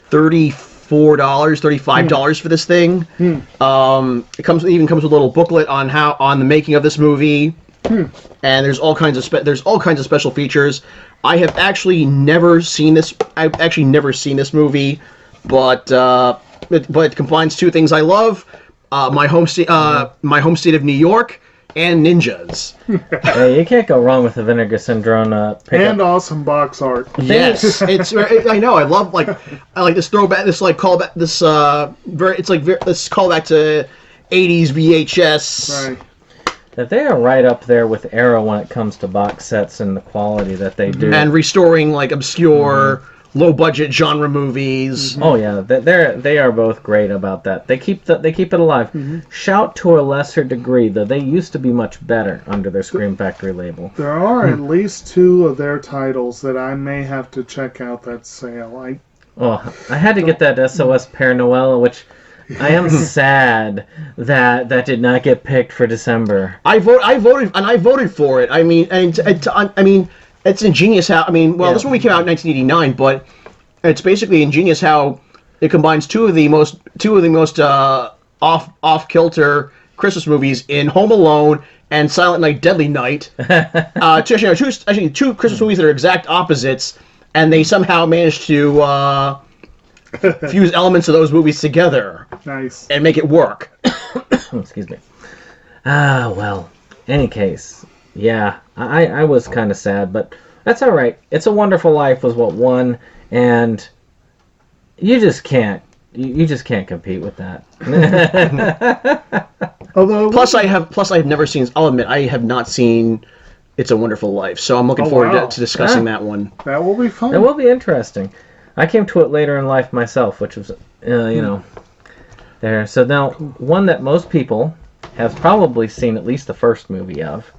$35 for this thing. It comes with a little booklet on the making of this movie. And there's all kinds of special features. I have actually never seen this. I've actually never seen this movie, but it combines two things I love: my home state of New York and ninjas. Hey, you can't go wrong with the Vinegar Syndrome pickup. And awesome box art. Yes, I know. I love I like this throwback. This callback. This this callback to 80s VHS. Right. That they are right up there with Arrow when it comes to box sets and the quality that they do. And restoring like obscure, low-budget genre movies. Oh yeah, they are both great about that. They keep it alive. Shout to a lesser degree, though they used to be much better under their Scream Factory label. There are at least 2 of their titles that I may have to check out that sale. I had to get that SOS Père Noël, which I am sad that did not get picked for December. I voted for it. I mean, it's ingenious how. This movie came out in 1989, but it's basically ingenious how it combines two of the most off kilter Christmas movies in Home Alone and Silent Night, Deadly Night. Two Christmas movies that are exact opposites, and they somehow managed to fuse elements of those movies together. Nice. And make it work. Excuse me. Well, any case, yeah, I was kind of sad, but that's all right. It's a Wonderful Life was what won, and you just can't compete with that. Although plus I've never seen. I'll admit I have not seen It's a Wonderful Life, so I'm looking forward to discussing that one. That will be fun. It will be interesting. I came to it later in life myself, which was, there. So now, one that most people have probably seen at least the first movie of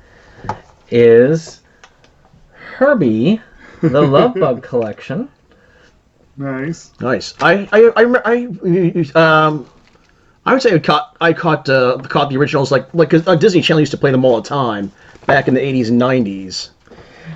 is Herbie, the Love Bug Collection. Nice. I would say I caught the originals like because Disney Channel used to play them all the time back in the 80s and 90s.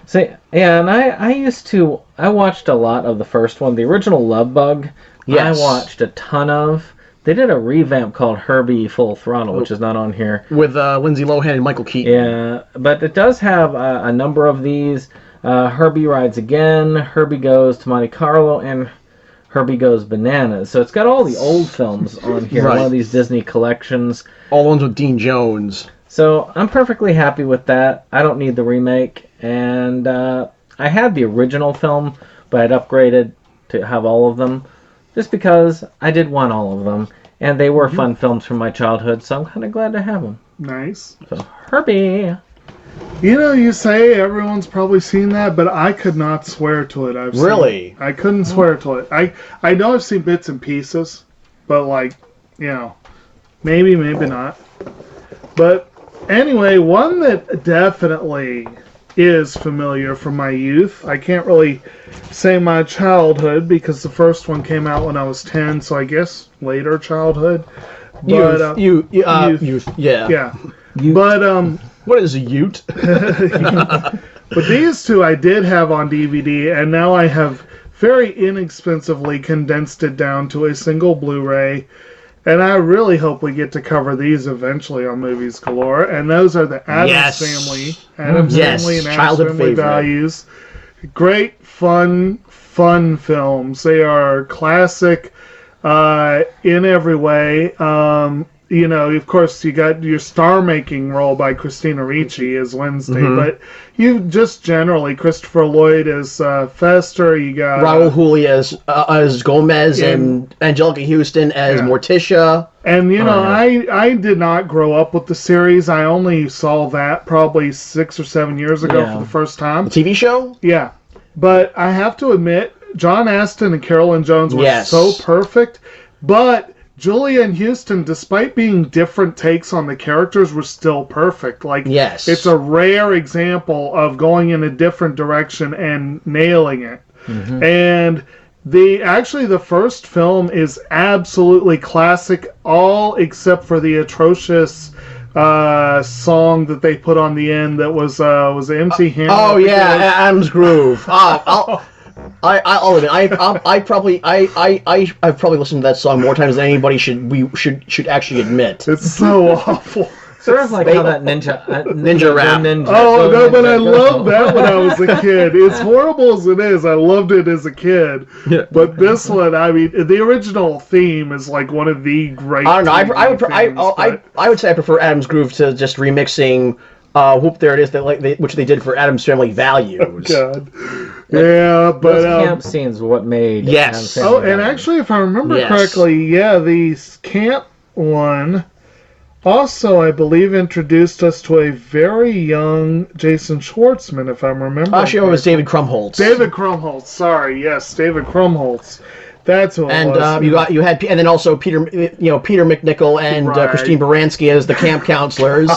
See, yeah, and I watched a lot of the first one, the original Love Bug. Yes. I watched a ton of. They did a revamp called Herbie Full Throttle, which is not on here. With Lindsay Lohan and Michael Keaton. Yeah, but it does have a number of these. Herbie Rides Again, Herbie Goes to Monte Carlo, and Herbie Goes Bananas. So it's got all the old films on here, one of these Disney collections. All the ones with Dean Jones. So I'm perfectly happy with that. I don't need the remake. And I had the original film, but I'd upgraded to have all of them. Just because I did want all of them. And they were fun films from my childhood, so I'm kind of glad to have them. Nice. So, Herbie. You say everyone's probably seen that, but I could not swear to it. I couldn't swear to it. I know I've seen bits and pieces, but maybe not. But anyway, one that definitely is familiar from my youth. I can't really say my childhood because the first one came out when I was 10, so I guess later childhood. But, youth. Yeah. Yeah. Youth. But what is a ute? But these two I did have on DVD, and now I have very inexpensively condensed it down to a single Blu-ray. And I really hope we get to cover these eventually on Movies Galore. And those are the Addams Family. Addams Family and Addams Family Values. Great, fun films. They are classic in every way. of course, you got your star-making role by Christina Ricci as Wednesday, but you just generally, Christopher Lloyd as Fester, you got... Raul Julia as Gomez, and Angelica Houston as Morticia. And, I did not grow up with the series. I only saw that probably 6 or 7 years ago for the first time. The TV show? Yeah. But I have to admit, John Astin and Carolyn Jones were so perfect, but... Julia and Houston, despite being different takes on the characters, were still perfect. It's a rare example of going in a different direction and nailing it. And the first film is absolutely classic, all except for the atrocious song that they put on the end that was MC Hammer. Oh yeah, Adam's Groove. I'll admit, I've probably listened to that song more times than anybody should actually admit. It's so awful. Sort of like how that ninja rap. Oh no, but I loved that when I was a kid. As horrible as it is, I loved it as a kid. Yeah. But this one, I mean, the original theme is like one of the great. I don't know. I would say I prefer Adam's Groove to just remixing. Whoop! There it is. Which they did for Addams Family Values. Oh, God. Yeah, but those camp scenes what made. Yes. Oh, and actually, if I remember correctly, the camp one also, I believe, introduced us to a very young Jason Schwartzman, if I remember. Actually, it was David Krumholtz. David Krumholtz. Sorry, yes, David Krumholtz. That's who it was. And you had, and then also Peter McNichol and Christine Baranski as the camp counselors.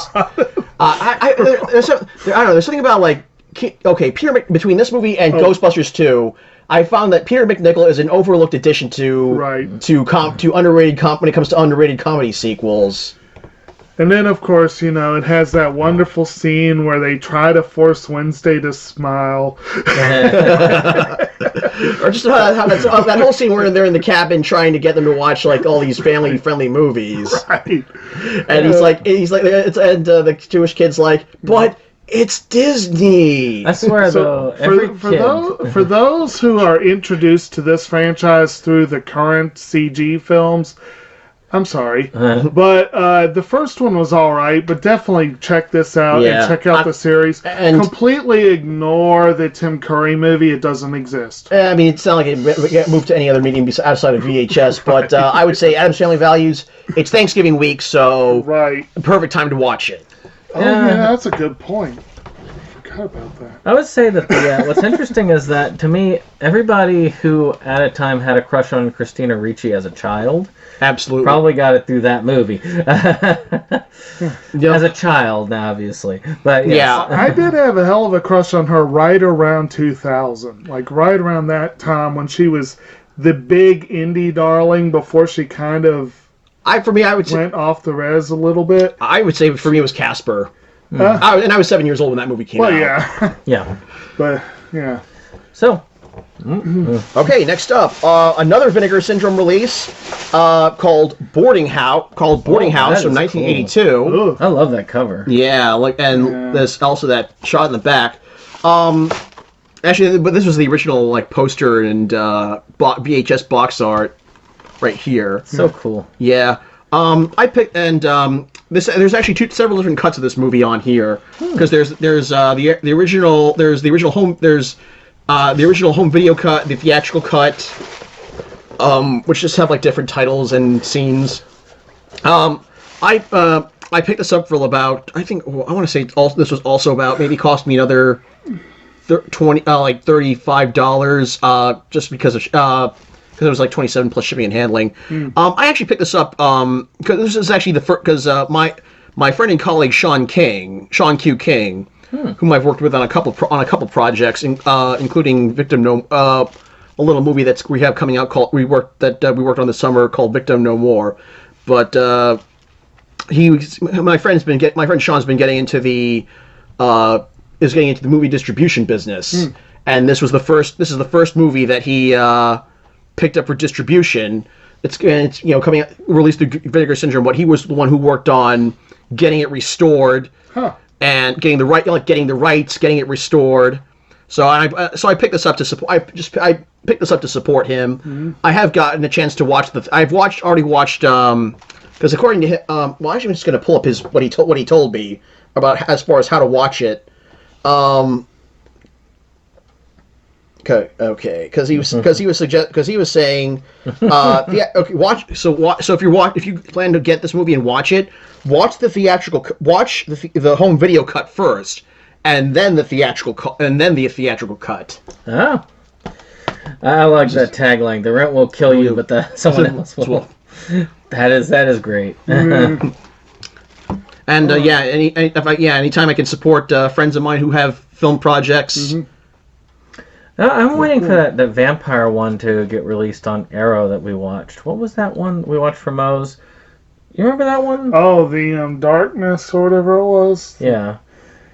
There's something about between this movie and Ghostbusters 2, I found that Peter McNichol is an overlooked addition to underrated when it comes to underrated comedy sequels. And then, of course, it has that wonderful scene where they try to force Wednesday to smile. Or just how that whole scene where they're in the cabin trying to get them to watch all these family-friendly movies. Right. And the Jewish kid's like, but it's Disney. I swear, though, for those who are introduced to this franchise through the current CG films, I'm sorry, but the first one was all right, but definitely check this out and check out the series. And completely ignore the Tim Curry movie. It doesn't exist. I mean, it's not like it moved to any other medium outside of VHS, but I would say Addams Family Values, it's Thanksgiving week, so perfect time to watch it. Oh, yeah, that's a good point. I forgot about that. I would say that what's interesting is that, to me, everybody who at a time had a crush on Christina Ricci as a child... Absolutely. Probably got it through that movie. As a child, obviously. But yes. Yeah. I did have a hell of a crush on her right around 2000. Right around that time when she was the big indie darling before she kind of went off the res a little bit. I would say for me it was Casper. And I was 7 years old when that movie came out. Yeah. Yeah. But, yeah. So... Okay, next up, another Vinegar Syndrome release called Boarding House from 1982. Cool. I love that cover. Yeah, there's also that shot in the back. Actually, but this was the original poster and VHS box art right here. So cool. Yeah. I picked there's actually several different cuts of this movie on here because there's the original home video cut, the theatrical cut, which just have different titles and scenes. I picked this up for about I want to say this was also about maybe cost me another $35 just because it was $27 plus shipping and handling. I actually picked this up because this is actually the first because my friend and colleague Sean Q. King. Whom I've worked with on a couple projects, including Victim No, a little movie we have coming out called we worked on this summer called Victim No More. But my friend Sean's been getting into the movie distribution business, and this is the first movie that he picked up for distribution. It's coming out, released through Vinegar Syndrome, but he was the one who worked on getting it restored. And getting the rights, getting it restored. So I picked this up to support. I picked this up to support him. I have gotten a chance to watch I've already watched Because according to him, well, actually, I'm just going to pull up what he told me about as far as how to watch it. Okay, because he was saying, watch. So if you plan to get this movie and watch it, watch the home video cut first, and then the theatrical cut. Oh, I like that tagline. The rent will kill you, but someone else will. That is great. And anytime I can support friends of mine who have film projects. Mm-hmm. I'm waiting for that vampire one to get released on Arrow that we watched. What was that one we watched for Moe's? You remember that one? Oh, the Darkness or whatever it was. Yeah,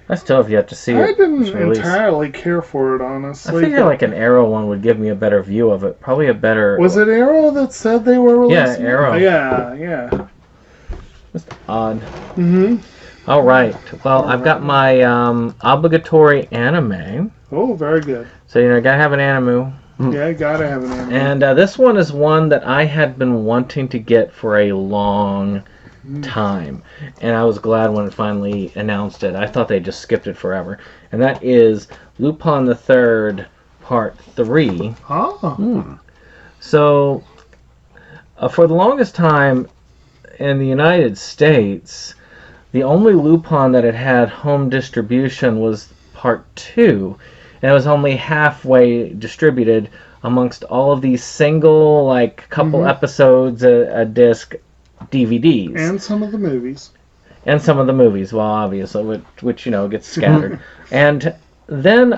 I still have yet to see it. I didn't entirely care for it, honestly. I figure like an Arrow one would give me a better view of it. Probably a better. Was it Arrow that said they were releasing? Yeah, Arrow. Yeah. Just odd. Mm-hmm. All right. Well, I've got my obligatory anime. Oh, very good. So, I gotta have an anime. Yeah, gotta have an anime. And this one is one that I had been wanting to get for a long time. And I was glad when it finally announced it. I thought they just skipped it forever. And that is Lupon the Third, Part 3. Oh. So, for the longest time in the United States, the only Lupon that had home distribution was Part 2. And it was only halfway distributed amongst all of these single, couple episodes a disc DVDs. And some of the movies. Well, obviously, which gets scattered. And then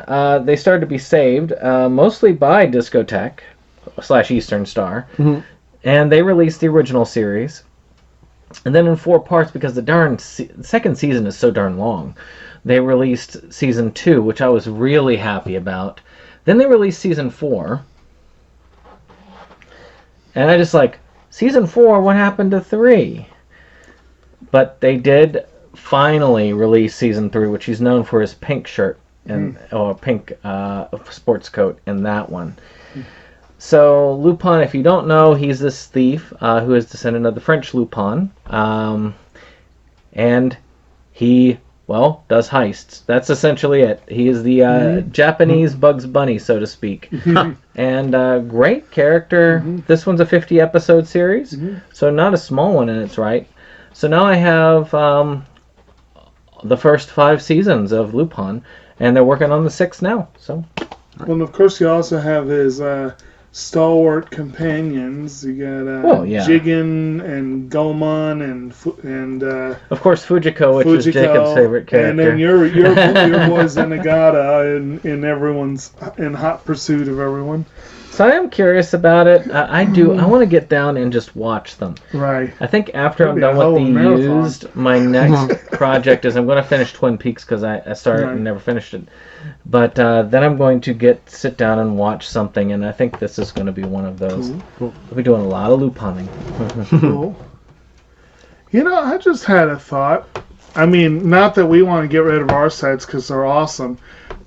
they started to be saved, mostly by Discotek / Eastern Star. Mm-hmm. And they released the original series. And then in 4 parts, because the second season is so darn long, they released season 2, which I was really happy about. Then they released season 4. And I just season 4, what happened to 3? But they did finally release season 3, which he's known for his pink shirt or pink sports coat in that one. So Lupon, if you don't know, he's this thief who is descendant of the French Lupon. And he does heists. That's essentially it. He is the Japanese Bugs Bunny, so to speak. And great character. This one's a 50-episode series, so not a small one in its right. So now I have the first 5 seasons of Lupon, and they're working on the 6th now. So, well, and of course, you also have his stalwart companions. You got Jigen and Gomon and of course Fujiko, which is Jacob's favorite character. And then your boy Zenigata in hot pursuit of everyone. So I am curious about it. I want to get down and just watch them. Right. I think after I'm done with the used, my next project is I'm going to finish Twin Peaks because I started and never finished it. But then I'm going to sit down and watch something, and I think this is going to be one of those. Cool. We'll be doing a lot of Luponing. Cool. I just had a thought. I mean, not that we want to get rid of our sets because they're awesome,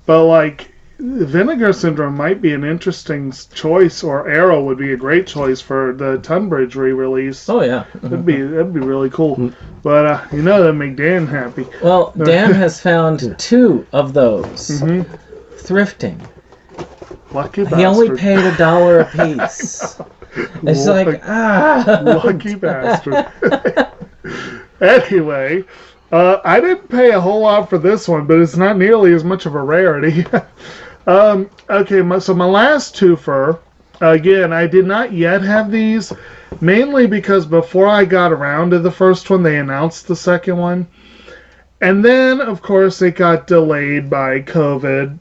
but Vinegar Syndrome might be an interesting choice, or Arrow would be a great choice for the Tunbridge re-release. Oh yeah, that'd be really cool. But that'd make Dan happy. Well, Dan has found 2 of those thrifting. Lucky bastard. He only paid $1 a piece. It's lucky bastard. Anyway. I didn't pay a whole lot for this one, but it's not nearly as much of a rarity. Okay, so my last twofer, again, I did not yet have these, mainly because before I got around to the first one, they announced the second one. And then, of course, it got delayed by COVID.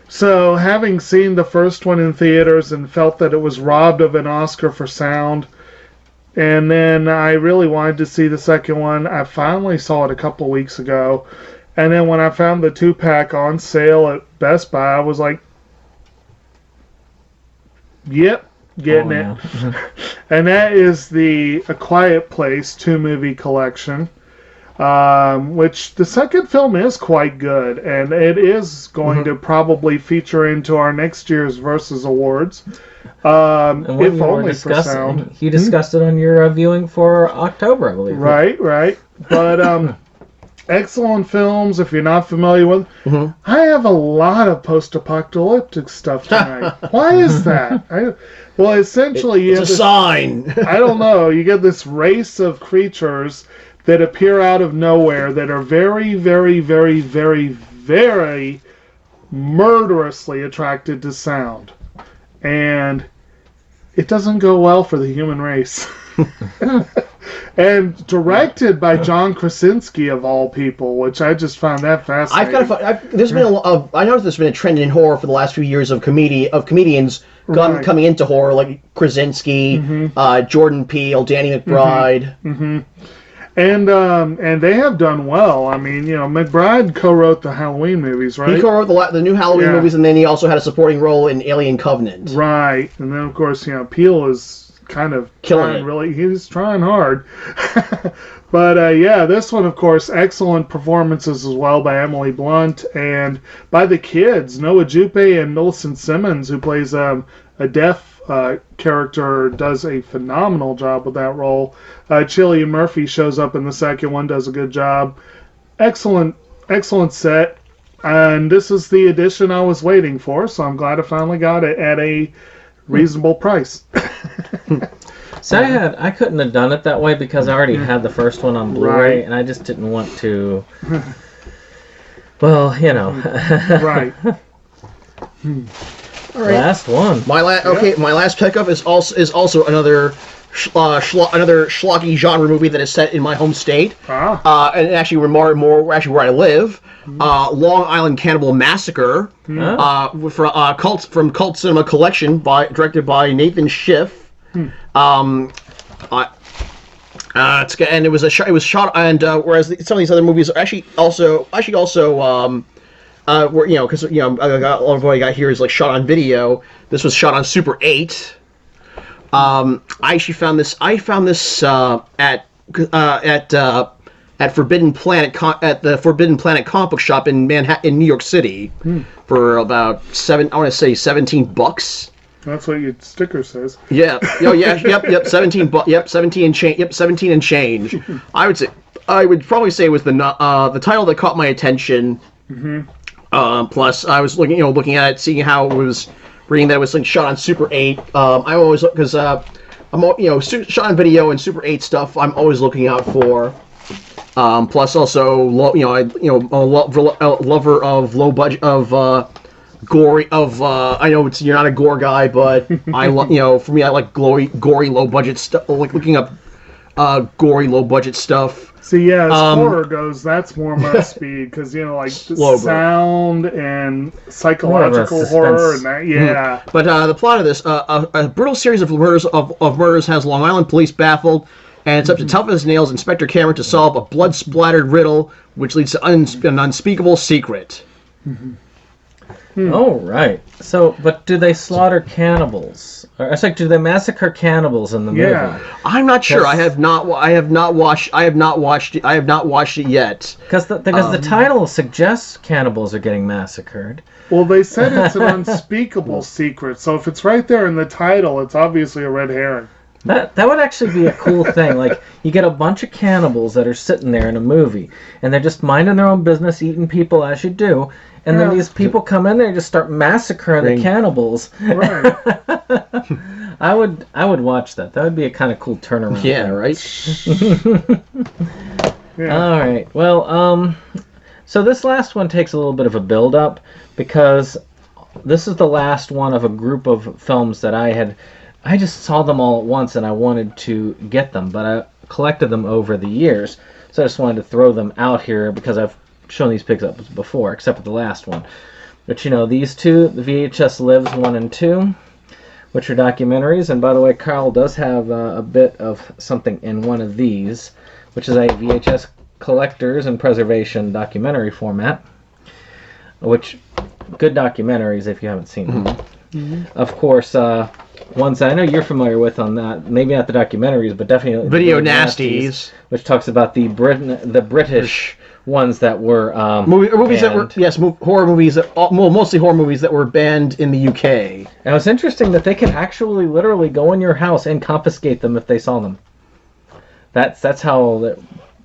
So, having seen the first one in theaters and felt that it was robbed of an Oscar for sound, and then I really wanted to see the second one. I finally saw it a couple weeks ago. And then when I found the 2-pack on sale at Best Buy, I was like, yep, getting it. And that is the A Quiet Place 2-movie collection. which the second film is quite good, and it is going to probably feature into our next year's Versus Awards. And when If you were only for sound. discussing, you discussed it on your viewing for October, I believe. Right. But excellent films. If you're not familiar with, I have a lot of post-apocalyptic stuff tonight. Why is that? Well, essentially, you It's a have this, sign. I don't know. You get this race of creatures that appear out of nowhere that are very, very, very, very, very murderously attracted to sound. And it doesn't go well for the human race. And directed by John Krasinski, of all people, which I just found that fascinating. I noticed there's been a trend in horror for the last few years of comedians coming into horror, like Krasinski, Jordan Peele, Danny McBride. And they have done well. I mean, McBride co-wrote the Halloween movies, right? He co-wrote the new Halloween movies, and then he also had a supporting role in Alien Covenant. Right, and then of course, Peele is kind of killing it. He's trying hard. But this one, of course, excellent performances as well by Emily Blunt and by the kids, Noah Jupe and Millicent Simmons, who plays a deaf character, does a phenomenal job with that role. Cillian Murphy shows up in the second one, does a good job. Excellent set. And this is the edition I was waiting for, so I'm glad I finally got it at a reasonable price. So I couldn't have done it that way because I already had the first one on Blu-ray, and I just didn't want to. Well, Right. All right. Last one. My last pickup is also another schlocky genre movie that is set in my home state. And actually more actually where I live. Long Island Cannibal Massacre, from Cult Cinema Collection, directed by Nathan Schiff. And it was shot, and whereas some of these other movies are actually also because I got a lot of what I got here is like shot on video. This was shot on Super 8. I actually found this at Forbidden Planet at the Forbidden Planet comic book shop in Manhattan, in New York City, for about $17. That's what your sticker says. Yeah. Yep. 17 and change. Yep, 17 and change. I would probably say it was the title that caught my attention. Plus, I was looking at it, seeing how it was, reading that it was shot on Super 8. I always look because I'm shot on video and Super 8 stuff. I'm always looking out for. Plus, also, a lover of low budget gory I know you're not a gore guy, but for me, I like gory low budget stuff. Like looking up gory low budget stuff. See, as horror goes, that's more my speed because sound and psychological horror and that. But the plot of this: a brutal series of murders has Long Island police baffled, and it's up to tough as nails Inspector Cameron to solve a blood-splattered riddle, which leads to an unspeakable secret. Oh, right. So, but do they slaughter cannibals? Or, it's like, do they massacre cannibals in the movie? I'm not sure. I have not watched it yet. Because the title suggests cannibals are getting massacred. Well, they said it's an unspeakable secret, so if it's right there in the title, it's obviously a red herring. That would actually be a cool thing. Like, you get a bunch of cannibals that are sitting there in a movie, and they're just minding their own business, eating people as you do, and then these people come in there and just start massacring the cannibals. Right. I would watch that. That would be a kind of cool turnaround. Yeah, right? All right. Well, so this last one takes a little bit of a build-up, because this is the last one of a group of films that I just saw them all at once and I wanted to get them, but I collected them over the years. So I just wanted to throw them out here because I've shown these pickups before, except for the last one. But these two, the VHS Lives 1 and 2, which are documentaries. And by the way, Carl does have a bit of something in one of these, which is a VHS collectors and preservation documentary format, which, good documentaries if you haven't seen them. Of course, ones that I know you're familiar with on that. Maybe not the documentaries, but definitely Video Nasties, which talks about the British ones that were movies that were horror movies that mostly horror movies that were banned in the UK. And it's interesting that they can actually literally go in your house and confiscate them if they saw them. That's how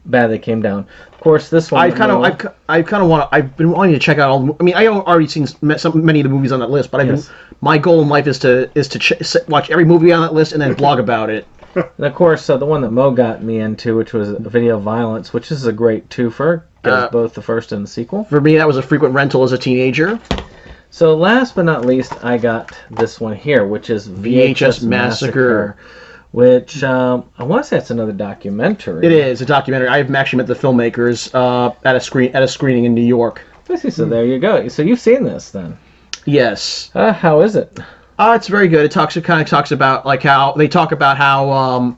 bad they came down. Of course, this one I've been wanting to check out all. I mean, I already seen many of the movies on that list, but my goal in life is to watch every movie on that list and then blog about it. And of course, the one that Mo got me into, which was Video Violence, which is a great twofer. Both the first and the sequel. For me, that was a frequent rental as a teenager. So last but not least, I got this one here, which is VHS Massacre. Which I want to say it's another documentary. It is a documentary. I've actually met the filmmakers at a screening in New York. I see. So there you go. So you've seen this then? Yes. How is it? It's very good. It kind of talks about like how they talk about how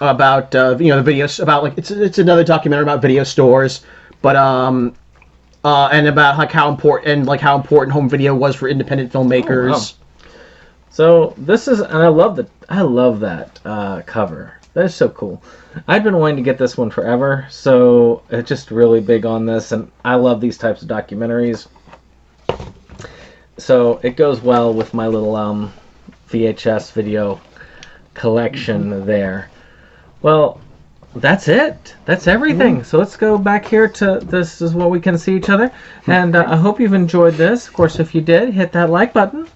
about the videos about like it's another documentary about video stores, but and about like how important home video was for independent filmmakers. Oh, wow. So this is, and I love that cover. That is so cool. I've been wanting to get this one forever, so it's just really big on this, and I love these types of documentaries. So it goes well with my little VHS video collection there. Well, that's it. That's everything. So let's go back here to this is what we can see each other. And I hope you've enjoyed this. Of course, if you did, hit that like button,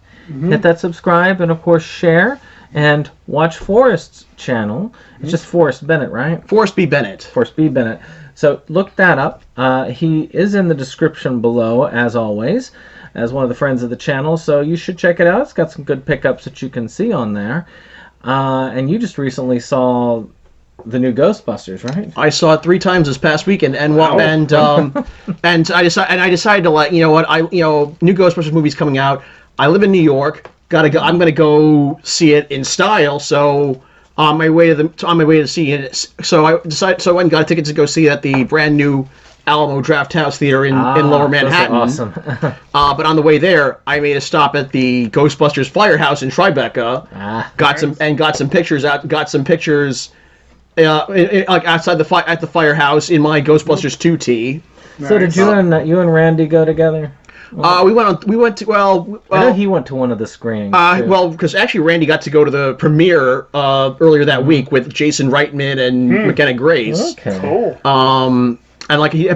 hit that subscribe, and of course share. And watch Forrest's channel. It's just Forrest Bennett, right? Forrest B. Bennett. Forrest B. Bennett. So look that up. He is in the description below, as always, as one of the friends of the channel. So you should check it out. It's got some good pickups that you can see on there. And you just recently saw the new Ghostbusters, right? I saw it 3 times this past weekend, and I decided to let new Ghostbusters movies coming out. I live in New York. I'm gonna go see it in style. So on my way to see it, so I went and got a ticket to go see it at the brand new Alamo Draft House Theater in Lower Manhattan. Awesome. But on the way there, I made a stop at the Ghostbusters Firehouse in Tribeca. Got some pictures like outside at the firehouse in my Ghostbusters 2 tee. Nice. So did you and Randy go together? We went to I know he went to one of the screenings. Because actually Randy got to go to the premiere earlier that week with Jason Reitman and McKenna Grace. Okay. Cool. And like he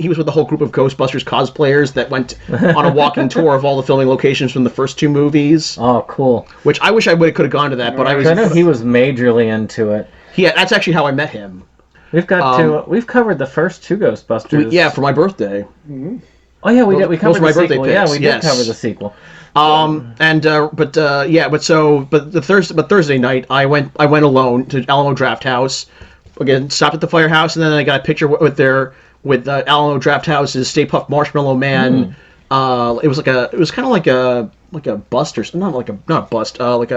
was with the whole group of Ghostbusters cosplayers that went on a walking tour of all the filming locations from the first 2 movies. Oh, cool. Which I wish I could have gone to that, but I know he was majorly into it. Yeah, that's actually how I met him. We've covered the first 2 Ghostbusters. For my birthday. Mm-hmm. Oh yeah, we did. We covered the sequel. Yeah, we did cover the sequel. But Thursday night I went alone to Alamo Draft House. Again, stopped at the firehouse, and then I got a picture with Alamo Draft House's Stay Puft Marshmallow Man. It was kind of like a bust or not a bust, but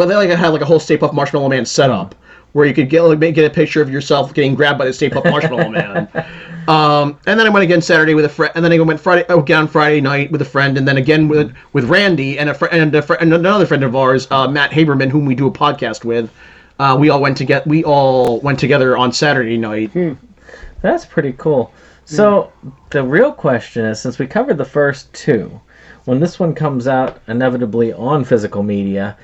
they had like a whole Stay Puft Marshmallow Man setup. Where you could get a picture of yourself getting grabbed by the Stay Puft Marshmallow Man. And then I went again Saturday with a friend, and then I went Friday night with a friend, and then again with Randy and another friend of ours, Matt Haberman, whom we do a podcast with. We all went together on Saturday night. That's pretty cool. So the real question is, since we covered the first 2, when this one comes out inevitably on physical media,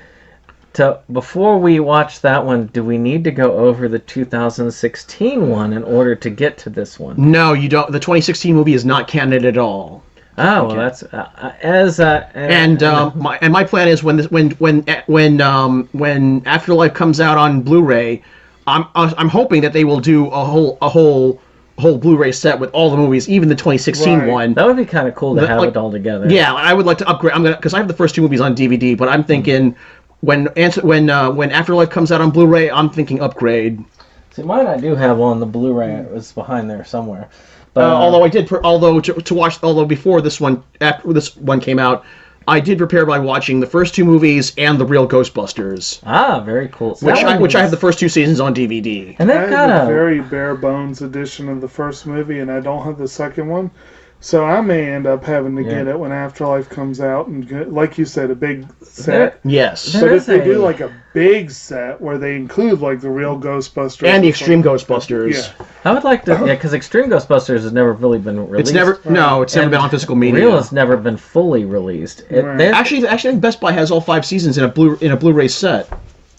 before we watch that one, do we need to go over the 2016 one in order to get to this one? No, you don't. The 2016 movie is not canon at all. Oh, well, that's my plan is when Afterlife comes out on Blu-ray, I'm hoping that they will do a whole Blu-ray set with all the movies, even the 2016 one. That would be kind of cool to have it all together. Yeah, I would like to upgrade. Because I have the first 2 movies on DVD, but I'm thinking. When Afterlife comes out on Blu-ray, I'm thinking upgrade. See, mine I do have on the Blu-ray. It was behind there somewhere. But Although before this one, after this one came out, I did prepare by watching the first 2 movies and the real Ghostbusters. Ah, very cool. So which I have the first 2 seasons on DVD. And they've got a very bare bones edition of the first movie, and I don't have the second one. So I may end up having to get it when Afterlife comes out, and get, like you said, a big set. Yes. But if they do like a big set where they include like the real Ghostbusters and the Extreme Ghostbusters. Yeah. I would like to, because Extreme Ghostbusters has never really been released. It's never been on physical media. Real has never been fully released. Actually, I think Best Buy has all 5 seasons in a Blu-ray set.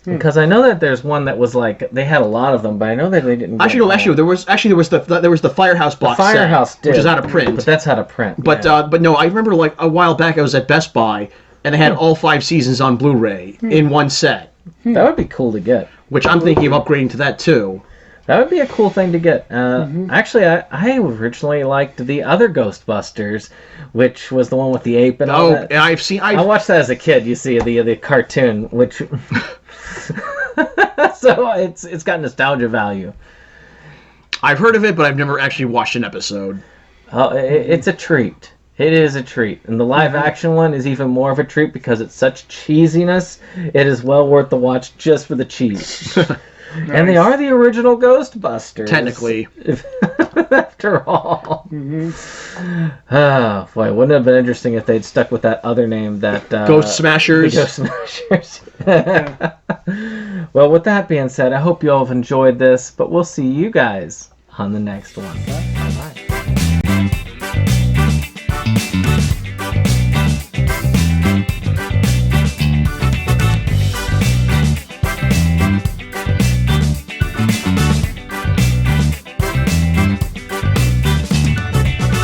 Because I know that there's one that was like they had a lot of them, but I know that they didn't. Actually, there was the Firehouse box set, Firehouse did, which is out of print. But that's out of print. But no, I remember like a while back I was at Best Buy and they had all 5 seasons on Blu-ray in one set. That would be cool to get. Which I'm thinking of upgrading to that too. That would be a cool thing to get. Actually, I originally liked the other Ghostbusters, which was the one with the ape and all that. I watched that as a kid. You see the cartoon, which so it's got nostalgia value. I've heard of it, but I've never actually watched an episode. It's a treat. It is a treat. And the live action one is even more of a treat because it's such cheesiness. It is well worth the watch just for the cheese. Nice. And they are the original Ghostbusters. Technically. After all. Oh, boy. Wouldn't it have been interesting if they'd stuck with that other name, that... Ghost Smashers. Ghost Smashers. Well, with that being said, I hope you all have enjoyed this, but we'll see you guys on the next one. Bye.